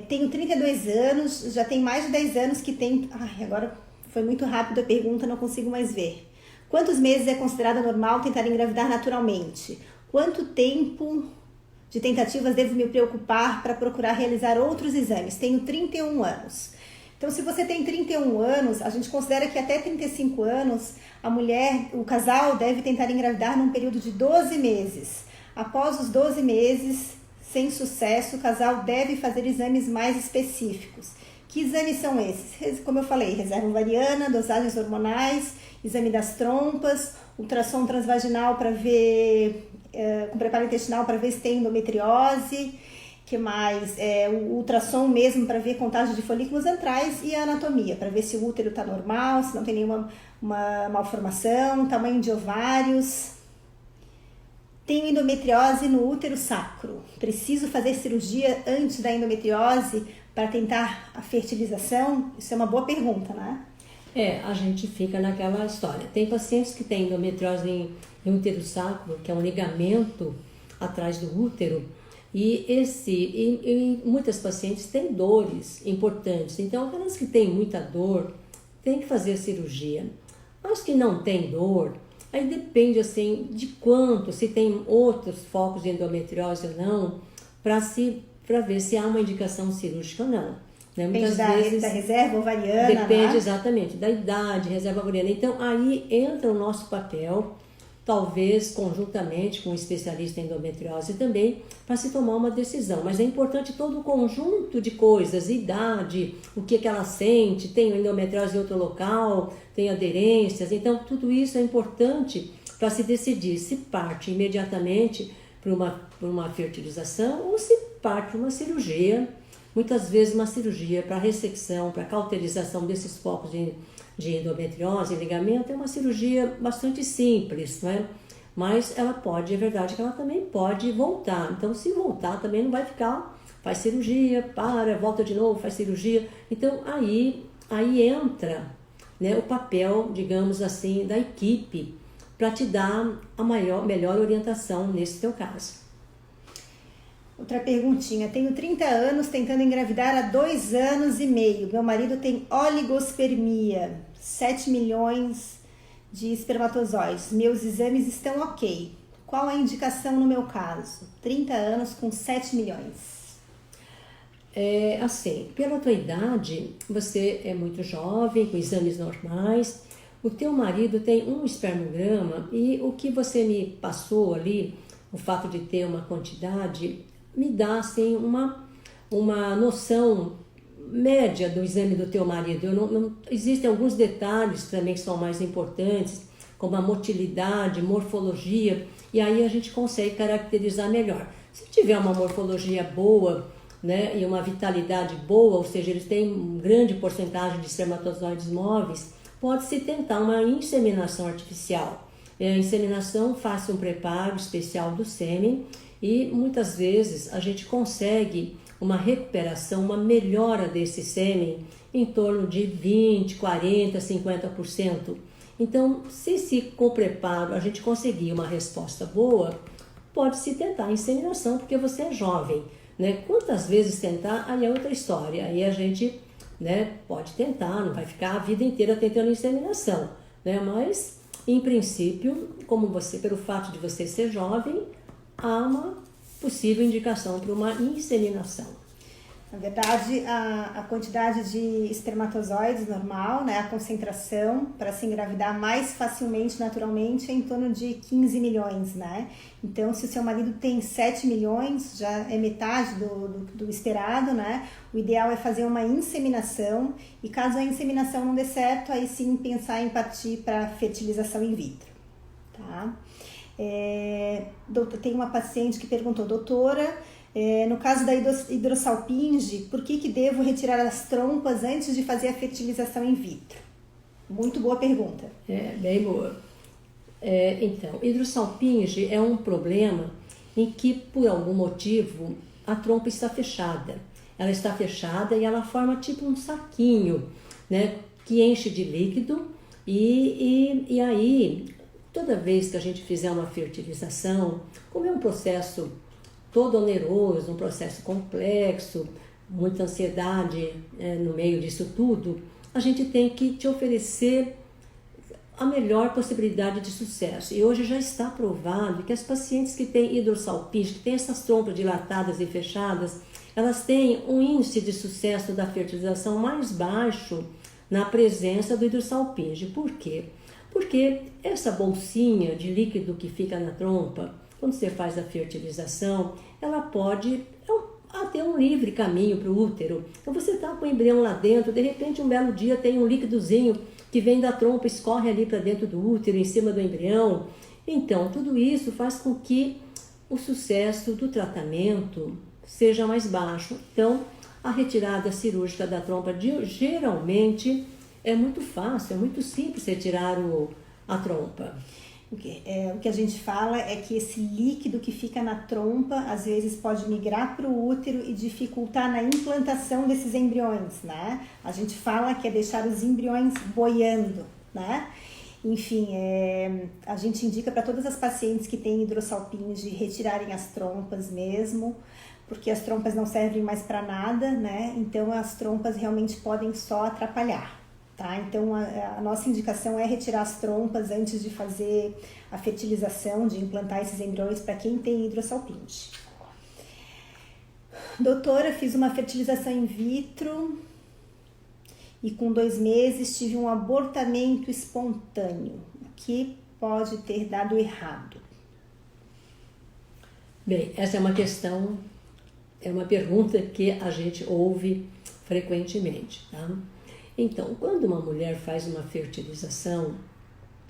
Tenho 32 anos, já tem mais de 10 anos que tem... Ai, agora foi muito rápido a pergunta, não consigo mais ver. Quantos meses é considerado normal tentar engravidar naturalmente? Quanto tempo de tentativas devo me preocupar para procurar realizar outros exames? Tenho 31 anos. Então, se você tem 31 anos, a gente considera que até 35 anos, o casal deve tentar engravidar num período de 12 meses. Após os 12 meses, sem sucesso, o casal deve fazer exames mais específicos. Que exames são esses? Como eu falei, reserva ovariana, dosagens hormonais, exame das trompas, ultrassom transvaginal para ver, com preparo intestinal para ver se tem endometriose, que mais? O ultrassom mesmo para ver contagem de folículos antrais e a anatomia, para ver se o útero está normal, se não tem nenhuma malformação, tamanho de ovários. Tenho endometriose no útero sacro. Preciso fazer cirurgia antes da endometriose para tentar a fertilização? Isso é uma boa pergunta, né? A gente fica naquela história. Tem pacientes que têm endometriose em útero sacro, que é um ligamento atrás do útero, e muitas pacientes têm dores importantes. Então, aquelas que têm muita dor, tem que fazer a cirurgia. As que não têm dor, aí depende assim de quanto, se tem outros focos de endometriose ou não, para ver se há uma indicação cirúrgica ou não. Né? Muitas vezes da reserva ovariana. Depende, né? Exatamente, da idade, reserva ovariana. Então aí entra o nosso papel, talvez conjuntamente com um especialista em endometriose também, para se tomar uma decisão. Mas é importante todo o conjunto de coisas, idade, o que ela sente, tem endometriose em outro local, tem aderências. Então tudo isso é importante para se decidir se parte imediatamente para uma fertilização ou se parte para uma cirurgia. Muitas vezes uma cirurgia para ressecção, para cauterização desses focos de endometriose e ligamento é uma cirurgia bastante simples, né? Mas ela pode, é verdade que ela também pode voltar. Então, se voltar, também não vai ficar, faz cirurgia, volta de novo, faz cirurgia. Então, aí entra, né, o papel, digamos assim, da equipe para te dar a melhor orientação nesse teu caso. Outra perguntinha. Tenho 30 anos tentando engravidar há 2 anos e meio. Meu marido tem oligospermia, 7 milhões de espermatozoides. Meus exames estão ok. Qual a indicação no meu caso? 30 anos com 7 milhões. Assim, pela tua idade, você é muito jovem, com exames normais. O teu marido tem um espermograma e o que você me passou ali, o fato de ter uma quantidade, me dá assim uma noção média do exame do teu marido. Existem alguns detalhes também que são mais importantes, como a motilidade, morfologia, e aí a gente consegue caracterizar melhor. Se tiver uma morfologia boa, né, e uma vitalidade boa, ou seja, eles têm uma grande porcentagem de espermatozoides móveis, pode-se tentar uma inseminação artificial. A inseminação faz um preparo especial do sêmen e muitas vezes a gente consegue uma recuperação, uma melhora desse sêmen em torno de 20, 40, 50%. Então, se com o preparo a gente conseguir uma resposta boa, pode-se tentar a inseminação, porque você é jovem, né? Quantas vezes tentar, aí é outra história. Aí a gente, né, pode tentar, não vai ficar a vida inteira tentando inseminação, né? Mas, em princípio, pelo fato de você ser jovem, há uma possível indicação para uma inseminação. Na verdade, a quantidade de espermatozoides normal, né, a concentração para se engravidar mais facilmente, naturalmente, é em torno de 15 milhões, né? Então, se o seu marido tem 7 milhões, já é metade do esperado, né? O ideal é fazer uma inseminação e caso a inseminação não dê certo, aí sim pensar em partir para fertilização in vitro, tá? Tem uma paciente que perguntou, doutora, no caso da hidrossalpinge, por que devo retirar as trompas antes de fazer a fertilização in vitro? Muito boa pergunta. Bem boa. Então, hidrossalpinge é um problema em que, por algum motivo, a trompa está fechada. Ela está fechada e ela forma tipo um saquinho, né, que enche de líquido e aí, toda vez que a gente fizer uma fertilização, como é um processo todo oneroso, um processo complexo, muita ansiedade no meio disso tudo, a gente tem que te oferecer a melhor possibilidade de sucesso. E hoje já está provado que as pacientes que têm hidrossalpinge, que têm essas trompas dilatadas e fechadas, elas têm um índice de sucesso da fertilização mais baixo na presença do hidrossalpinge. Por quê? Porque essa bolsinha de líquido que fica na trompa, quando você faz a fertilização, ela pode ter um livre caminho para o útero. Então você está com o embrião lá dentro, de repente um belo dia tem um líquidozinho que vem da trompa, escorre ali para dentro do útero, em cima do embrião. Então, tudo isso faz com que o sucesso do tratamento seja mais baixo. Então, a retirada cirúrgica da trompa geralmente é muito fácil, é muito simples retirar a trompa. O que a gente fala é que esse líquido que fica na trompa, às vezes pode migrar para o útero e dificultar na implantação desses embriões, né? A gente fala que é deixar os embriões boiando, né? Enfim, a gente indica para todas as pacientes que têm hidrossalpinge retirarem as trompas mesmo, porque as trompas não servem mais para nada, né? Então as trompas realmente podem só atrapalhar. Tá? Então, a nossa indicação é retirar as trompas antes de fazer a fertilização, de implantar esses embriões para quem tem hidrossalpinge. Doutora, fiz uma fertilização in vitro e com 2 meses tive um abortamento espontâneo. O que pode ter dado errado? Bem, essa é uma questão, é uma pergunta que a gente ouve frequentemente, tá? Então, quando uma mulher faz uma fertilização,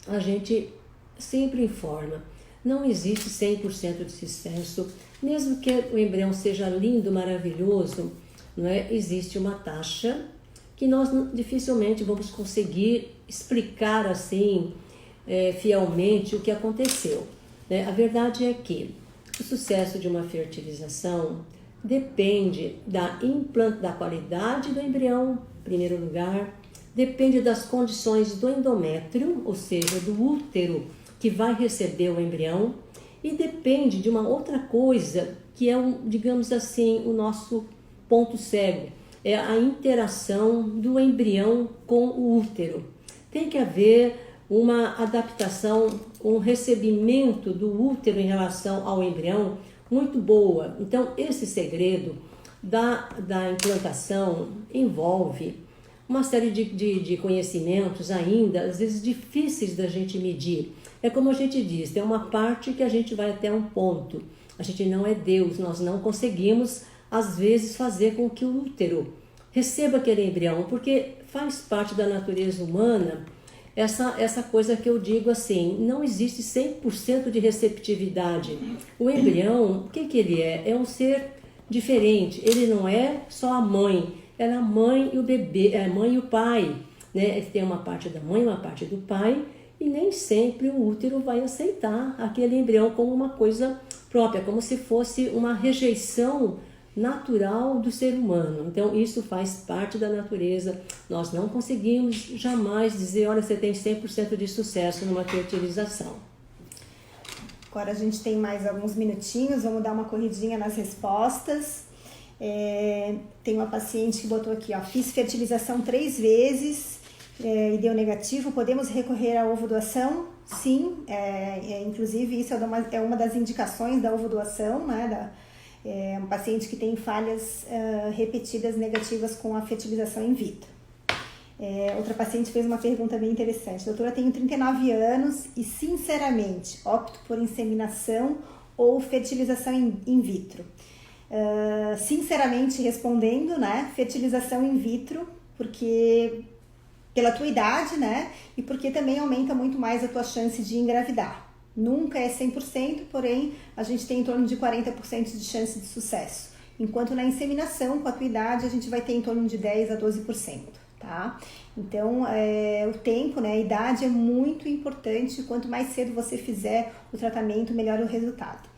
a gente sempre informa, não existe 100% de sucesso, mesmo que o embrião seja lindo, maravilhoso, não é? Existe uma taxa que nós dificilmente vamos conseguir explicar assim, fielmente o que aconteceu, né? A verdade é que o sucesso de uma fertilização depende da qualidade do embrião, em primeiro lugar, depende das condições do endométrio, ou seja, do útero, que vai receber o embrião e depende de uma outra coisa que é, digamos assim, o nosso ponto cego. É a interação do embrião com o útero. Tem que haver uma adaptação, um recebimento do útero em relação ao embrião muito boa. Então, esse segredo da implantação envolve uma série de conhecimentos ainda, às vezes difíceis da gente medir. É como a gente diz, tem uma parte que a gente vai até um ponto. A gente não é Deus, nós não conseguimos, às vezes, fazer com que o útero receba aquele embrião, porque faz parte da natureza humana essa coisa que eu digo assim, não existe 100% de receptividade. O embrião, o que ele é? É um ser diferente, ele não é só a mãe, ela é a mãe e o bebê, é a mãe e o pai, né? Tem uma parte da mãe, uma parte do pai, e nem sempre o útero vai aceitar aquele embrião como uma coisa própria, como se fosse uma rejeição natural do ser humano. Então isso faz parte da natureza. Nós não conseguimos jamais dizer, olha, você tem 100% de sucesso numa fertilização. Agora a gente tem mais alguns minutinhos, vamos dar uma corridinha nas respostas. Tem uma paciente que botou aqui, ó, fiz fertilização 3 vezes e deu negativo, podemos recorrer à ovodoação? Sim, inclusive isso é uma das indicações da ovodoação, né, um paciente que tem falhas repetidas negativas com a fertilização in vitro. Outra paciente fez uma pergunta bem interessante. Doutora, tenho 39 anos e, sinceramente, opto por inseminação ou fertilização in vitro. Sinceramente respondendo, né, fertilização in vitro, porque pela tua idade, né, e porque também aumenta muito mais a tua chance de engravidar. Nunca é 100%, porém a gente tem em torno de 40% de chance de sucesso. Enquanto na inseminação, com a tua idade, a gente vai ter em torno de 10% a 12%, tá? Então, o tempo, né, a idade é muito importante. Quanto mais cedo você fizer o tratamento, melhor o resultado.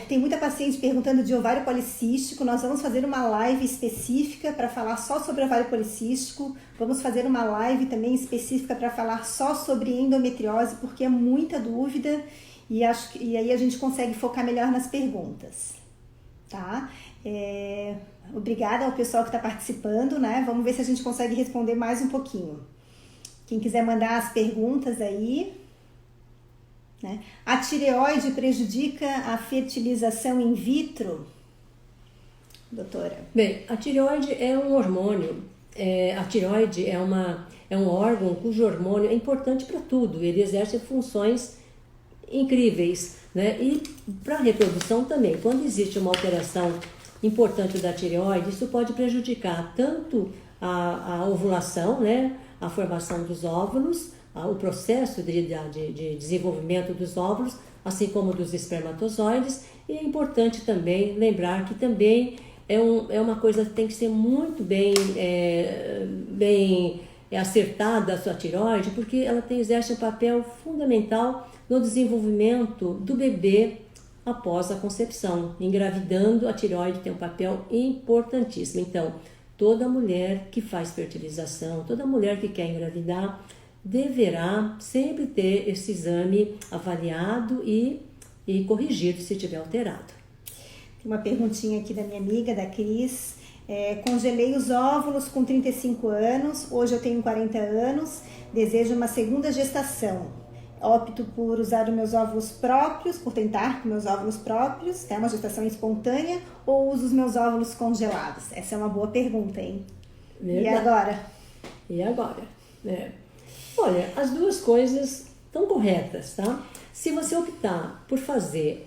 Tem muita paciente perguntando de ovário policístico. Nós vamos fazer uma live específica para falar só sobre ovário policístico. Vamos fazer uma live também específica para falar só sobre endometriose, porque é muita dúvida e aí a gente consegue focar melhor nas perguntas, tá? Obrigada ao pessoal que está participando, né? Vamos ver se a gente consegue responder mais um pouquinho. Quem quiser mandar as perguntas aí, né? A tireoide prejudica a fertilização in vitro? Doutora? Bem, a tireoide é um hormônio. A tireoide é um órgão cujo hormônio é importante para tudo. Ele exerce funções incríveis, né? E para a reprodução também. Quando existe uma alteração importante da tireoide, isso pode prejudicar tanto a ovulação, né? A formação dos óvulos, o processo de desenvolvimento dos óvulos, assim como dos espermatozoides. E é importante também lembrar que também é uma coisa que tem que ser muito bem acertada a sua tireoide, porque ela exerce um papel fundamental no desenvolvimento do bebê após a concepção. Engravidando, a tireoide tem um papel importantíssimo. Então, toda mulher que faz fertilização, toda mulher que quer engravidar, deverá sempre ter esse exame avaliado e corrigido se estiver alterado. Tem uma perguntinha aqui da minha amiga, da Cris. Congelei os óvulos com 35 anos, hoje eu tenho 40 anos, desejo uma segunda gestação. Opto por usar os meus óvulos próprios, por tentar com meus óvulos próprios, uma gestação espontânea, ou uso os meus óvulos congelados? Essa é uma boa pergunta, hein? Verdade. E agora? Olha, as duas coisas estão corretas, tá? Se você optar por fazer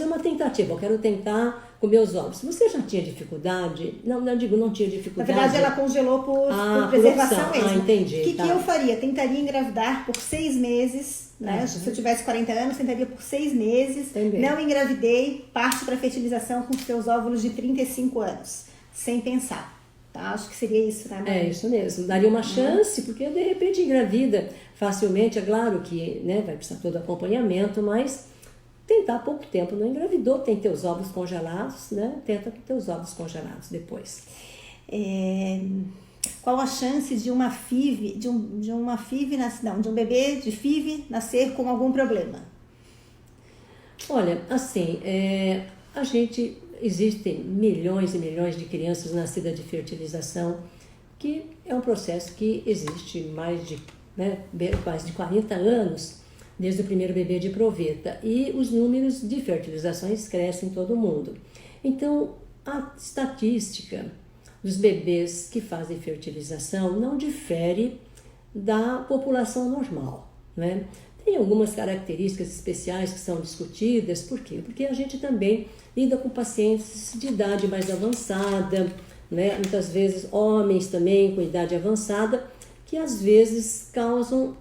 uma tentativa, eu quero tentar com meus óvulos. Se você já tinha dificuldade, não tinha dificuldade. Na verdade, ela congelou por preservação mesmo. Entendi. O que eu faria? Tentaria engravidar por 6 meses, né? Se eu tivesse 40 anos, tentaria por 6 meses. Entendi. Não engravidei, parte para fertilização com os seus óvulos de 35 anos, sem pensar. Tá? Acho que seria isso, né, mãe? É isso mesmo, daria uma chance, porque de repente engravida facilmente. É claro que, né, vai precisar todo acompanhamento, mas tentar pouco tempo, não engravidou, tem teus óvulos congelados, né? Tenta com teus óvulos congelados depois. qual a chance de uma FIV, de um bebê de FIV nascer com algum problema? Olha, assim, existem milhões e milhões de crianças nascidas de fertilização, que é um processo que existe mais de 40 anos, desde o primeiro bebê de proveta, e os números de fertilizações crescem em todo o mundo. Então, a estatística dos bebês que fazem fertilização não difere da população normal, né? Tem algumas características especiais que são discutidas. Por quê? Porque a gente também lida com pacientes de idade mais avançada, né? Muitas vezes homens também com idade avançada, que às vezes causam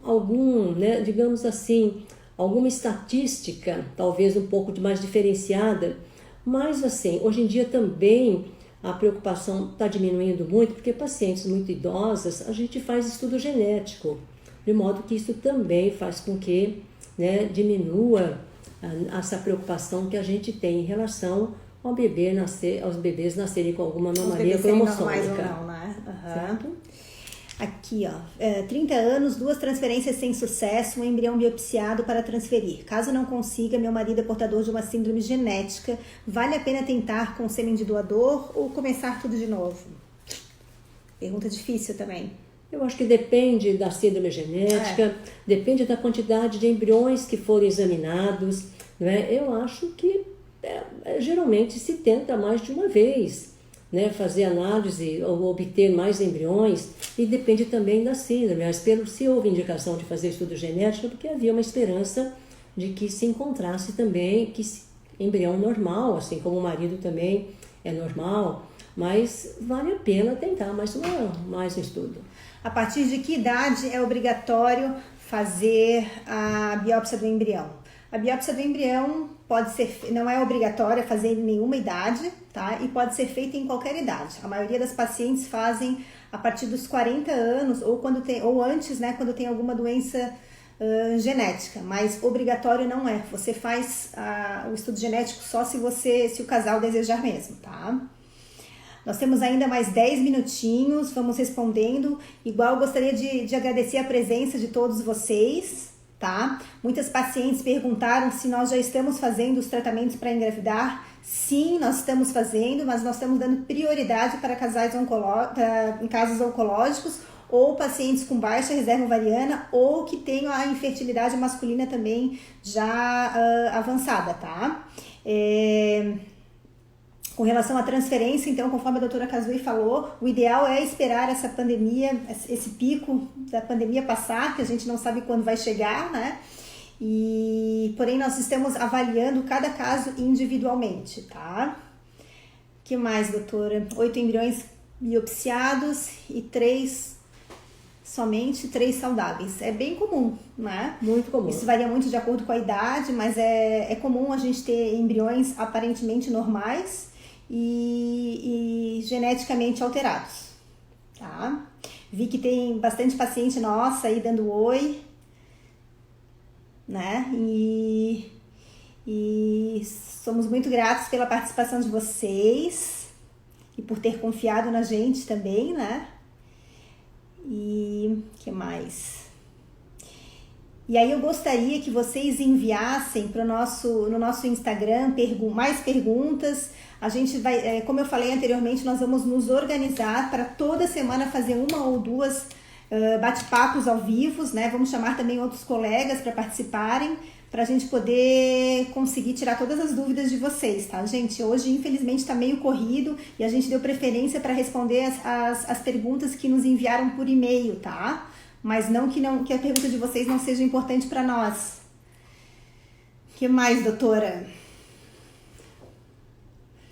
digamos assim, alguma estatística, talvez um pouco mais diferenciada, mas assim, hoje em dia também a preocupação está diminuindo muito, porque pacientes muito idosas, a gente faz estudo genético, de modo que isso também faz com que, né, diminua essa preocupação que a gente tem em relação ao aos bebês nascerem com alguma anomalia cromossômica. Ou não, né? Certo? Aqui, 30 anos, 2 transferências sem sucesso, um embrião biopsiado para transferir. Caso não consiga, meu marido é portador de uma síndrome genética, vale a pena tentar com sêmen de doador ou começar tudo de novo? Pergunta difícil também. Eu acho que depende da síndrome genética, depende da quantidade de embriões que foram examinados, né? Eu acho que geralmente se tenta mais de uma vez, né? Fazer análise ou obter mais embriões, e depende também da síndrome. Se houve indicação de fazer estudo genético, porque havia uma esperança de que se encontrasse também embrião normal, assim como o marido também é normal, mas vale a pena tentar mais um estudo. A partir de que idade é obrigatório fazer a biópsia do embrião? A biópsia do embrião não é obrigatória fazer em nenhuma idade, tá? E pode ser feita em qualquer idade. A maioria das pacientes fazem a partir dos 40 anos ou antes, né, quando tem alguma doença genética, mas obrigatório não é. Você faz o estudo genético só se o casal desejar mesmo, tá? Nós temos ainda mais 10 minutinhos, vamos respondendo. Igual, gostaria de agradecer a presença de todos vocês, tá? Muitas pacientes perguntaram se nós já estamos fazendo os tratamentos para engravidar. Sim, nós estamos fazendo, mas nós estamos dando prioridade para em casos oncológicos ou pacientes com baixa reserva ovariana ou que tenham a infertilidade masculina também já avançada, tá? Com relação à transferência, então, conforme a doutora Kazui falou, o ideal é esperar essa pandemia, esse pico da pandemia passar, que a gente não sabe quando vai chegar, né? Porém, nós estamos avaliando cada caso individualmente, tá? O que mais, doutora? 8 embriões biopsiados e somente 3 saudáveis. É bem comum, né? Muito comum. Isso varia muito de acordo com a idade, mas é comum a gente ter embriões aparentemente normais e geneticamente alterados, tá? Vi que tem bastante paciente nossa aí dando oi, né? E somos muito gratos pela participação de vocês e por ter confiado na gente também, né? E que mais? E aí eu gostaria que vocês enviassem no nosso Instagram mais perguntas. A gente vai, como eu falei anteriormente, nós vamos nos organizar para toda semana fazer 1 ou 2 bate-papos ao vivo, né? Vamos chamar também outros colegas para participarem, para a gente poder conseguir tirar todas as dúvidas de vocês, tá, gente? Hoje, infelizmente, está meio corrido e a gente deu preferência para responder as perguntas que nos enviaram por e-mail, tá? Mas não que a pergunta de vocês não seja importante para nós. O que mais, doutora?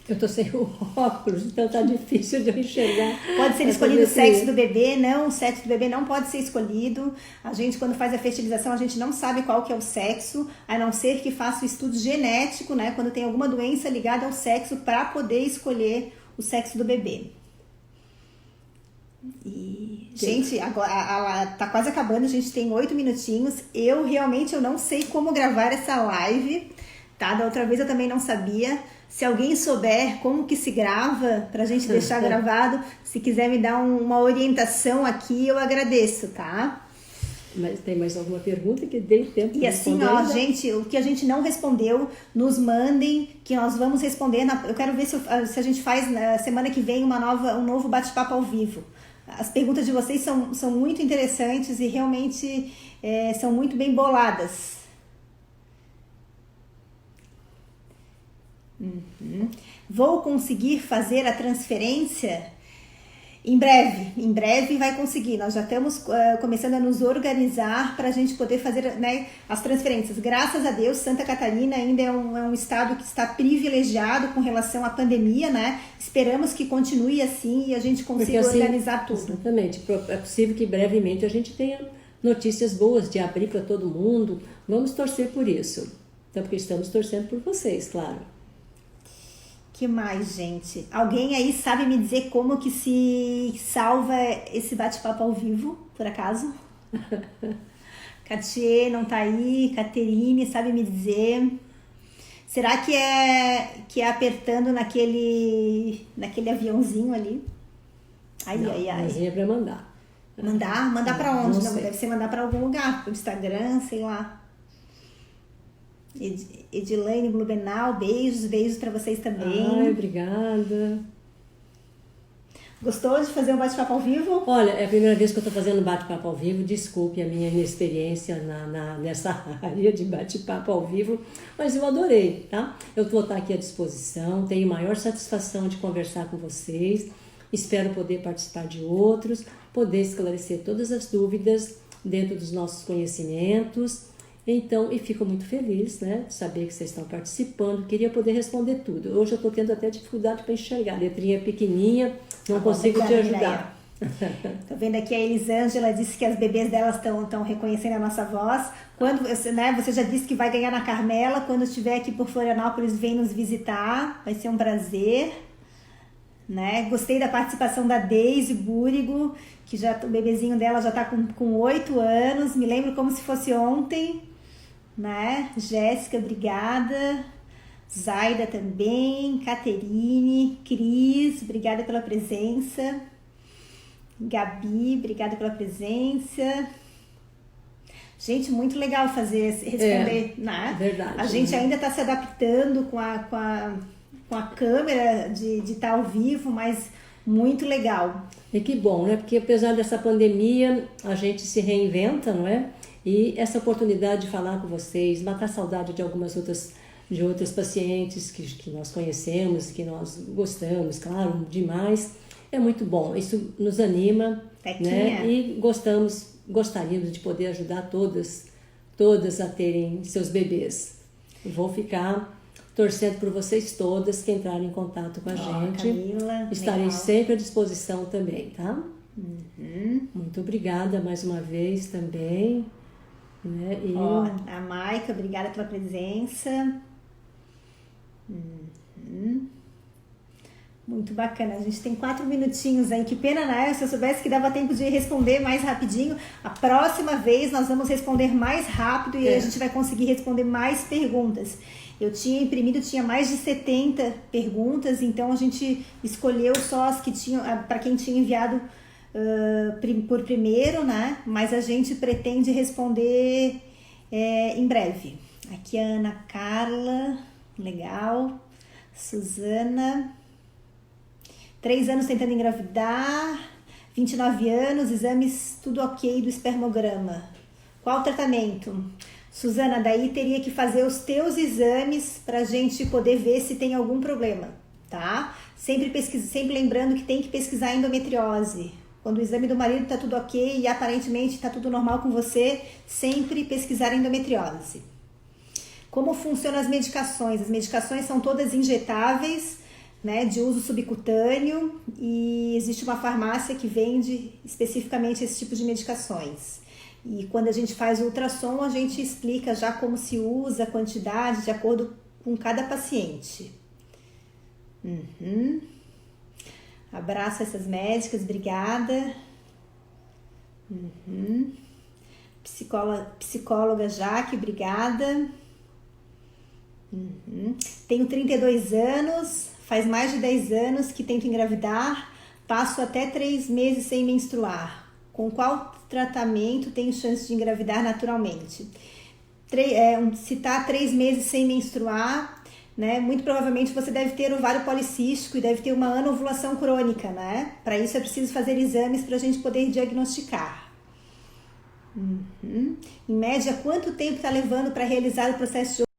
Eu tô sem o óculos, então tá difícil de eu enxergar. Pode ser escolhido o sexo do bebê? Não, o sexo do bebê não pode ser escolhido. A gente, quando faz a fertilização, a gente não sabe qual que é o sexo, a não ser que faça o estudo genético, né? Quando tem alguma doença ligada ao sexo, para poder escolher o sexo do bebê. E, gente, agora tá quase acabando, a gente tem 8 minutinhos. Eu não sei como gravar essa live, tá? Da outra vez eu também não sabia. Se alguém souber como que se grava, pra gente deixar gravado, se quiser me dar uma orientação aqui, eu agradeço, tá? Mas tem mais alguma pergunta que dê tempo de E assim, responder ó, ainda? gente, o que a gente não respondeu, nos mandem, que nós vamos responder. Eu quero ver se a gente faz na semana que vem um novo bate-papo ao vivo. As perguntas de vocês são muito interessantes e realmente são muito bem boladas. Vou conseguir fazer a transferência? Em breve vai conseguir. Nós já estamos começando a nos organizar para a gente poder fazer, né, as transferências. Graças a Deus, Santa Catarina ainda é um estado que está privilegiado com relação à pandemia, né? Esperamos que continue assim e a gente consiga organizar tudo. Exatamente. É possível que brevemente a gente tenha notícias boas de abrir para todo mundo. Vamos torcer por isso. Então, porque estamos torcendo por vocês, claro. Que mais, gente? Alguém aí sabe me dizer como que se salva esse bate-papo ao vivo, por acaso? Katia não tá aí, Caterine, sabe me dizer? Será que é apertando naquele aviãozinho ali? Ai. Aviãozinho é para mandar. Mandar para onde? Não, deve ser mandar para algum lugar, pro Instagram, sei lá. Edilaine Blumenau, beijos para vocês também. Ai, obrigada. Gostou de fazer um bate-papo ao vivo? Olha, é a primeira vez que eu estou fazendo bate-papo ao vivo. Desculpe a minha inexperiência nessa área de bate-papo ao vivo, mas eu adorei, tá? Eu vou estar aqui à disposição, tenho maior satisfação de conversar com vocês. Espero poder participar de outros, poder esclarecer todas as dúvidas dentro dos nossos conhecimentos. Então, e fico muito feliz, né, de saber que vocês estão participando. Queria poder responder tudo. Hoje eu estou tendo até dificuldade para enxergar. A letrinha é pequenininha, não consigo te ajudar. Tô vendo aqui a Elisângela disse que as bebês delas estão reconhecendo a nossa voz. Quando, né, você já disse que vai ganhar na Carmela. Quando estiver aqui por Florianópolis, vem nos visitar. Vai ser um prazer. Né? Gostei da participação da Deise Búrigo, que o bebezinho dela já está com 8 anos. Me lembro como se fosse ontem. Né? Jéssica, obrigada. Zaida também. Caterine, Cris, obrigada pela presença. Gabi, obrigada pela presença. Gente, muito legal responder, né? Verdade. A gente ainda está se adaptando com a câmera de estar ao vivo, mas muito legal. E que bom, né? Porque apesar dessa pandemia, a gente se reinventa, não é? E essa oportunidade de falar com vocês, matar saudade de outras pacientes que nós conhecemos, que nós gostamos, claro, demais, é muito bom. Isso nos anima, né? E gostaríamos de poder ajudar todas a terem seus bebês. Vou ficar torcendo por vocês todas que entrarem em contato com a gente. Camila, estarei legal. sempre à disposição também, tá? Uhum. Muito obrigada mais uma vez também. Né? E a Maica, obrigada pela presença. Muito bacana. A gente tem 4 minutinhos aí. Que pena, né? Se eu soubesse que dava tempo de responder mais rapidinho. A próxima vez nós vamos responder mais rápido e aí a gente vai conseguir responder mais perguntas. Eu tinha imprimido, tinha mais de 70 perguntas, então a gente escolheu só as que tinham, para quem tinha enviado por primeiro, né? Mas a gente pretende responder em breve. Aqui a Ana Carla, legal. Suzana, 3 anos tentando engravidar, 29 anos, exames tudo ok do espermograma. Qual o tratamento? Suzana, daí teria que fazer os teus exames pra gente poder ver se tem algum problema, tá? Sempre lembrando que tem que pesquisar a endometriose. Quando o exame do marido tá tudo ok e aparentemente tá tudo normal com você, sempre pesquisar a endometriose. Como funcionam as medicações? As medicações são todas injetáveis, né, de uso subcutâneo, e existe uma farmácia que vende especificamente esse tipo de medicações. E quando a gente faz o ultrassom, a gente explica já como se usa, a quantidade, de acordo com cada paciente. Abraço essas médicas, obrigada. Psicóloga Jaque, obrigada. Tenho 32 anos, faz mais de 10 anos que tento engravidar, passo até 3 meses sem menstruar. Com qual tratamento tenho chance de engravidar naturalmente? Se está 3 meses sem menstruar, né, muito provavelmente você deve ter ovário policístico e deve ter uma anovulação crônica, né? Para isso é preciso fazer exames para a gente poder diagnosticar. Em média, quanto tempo está levando para realizar o processo de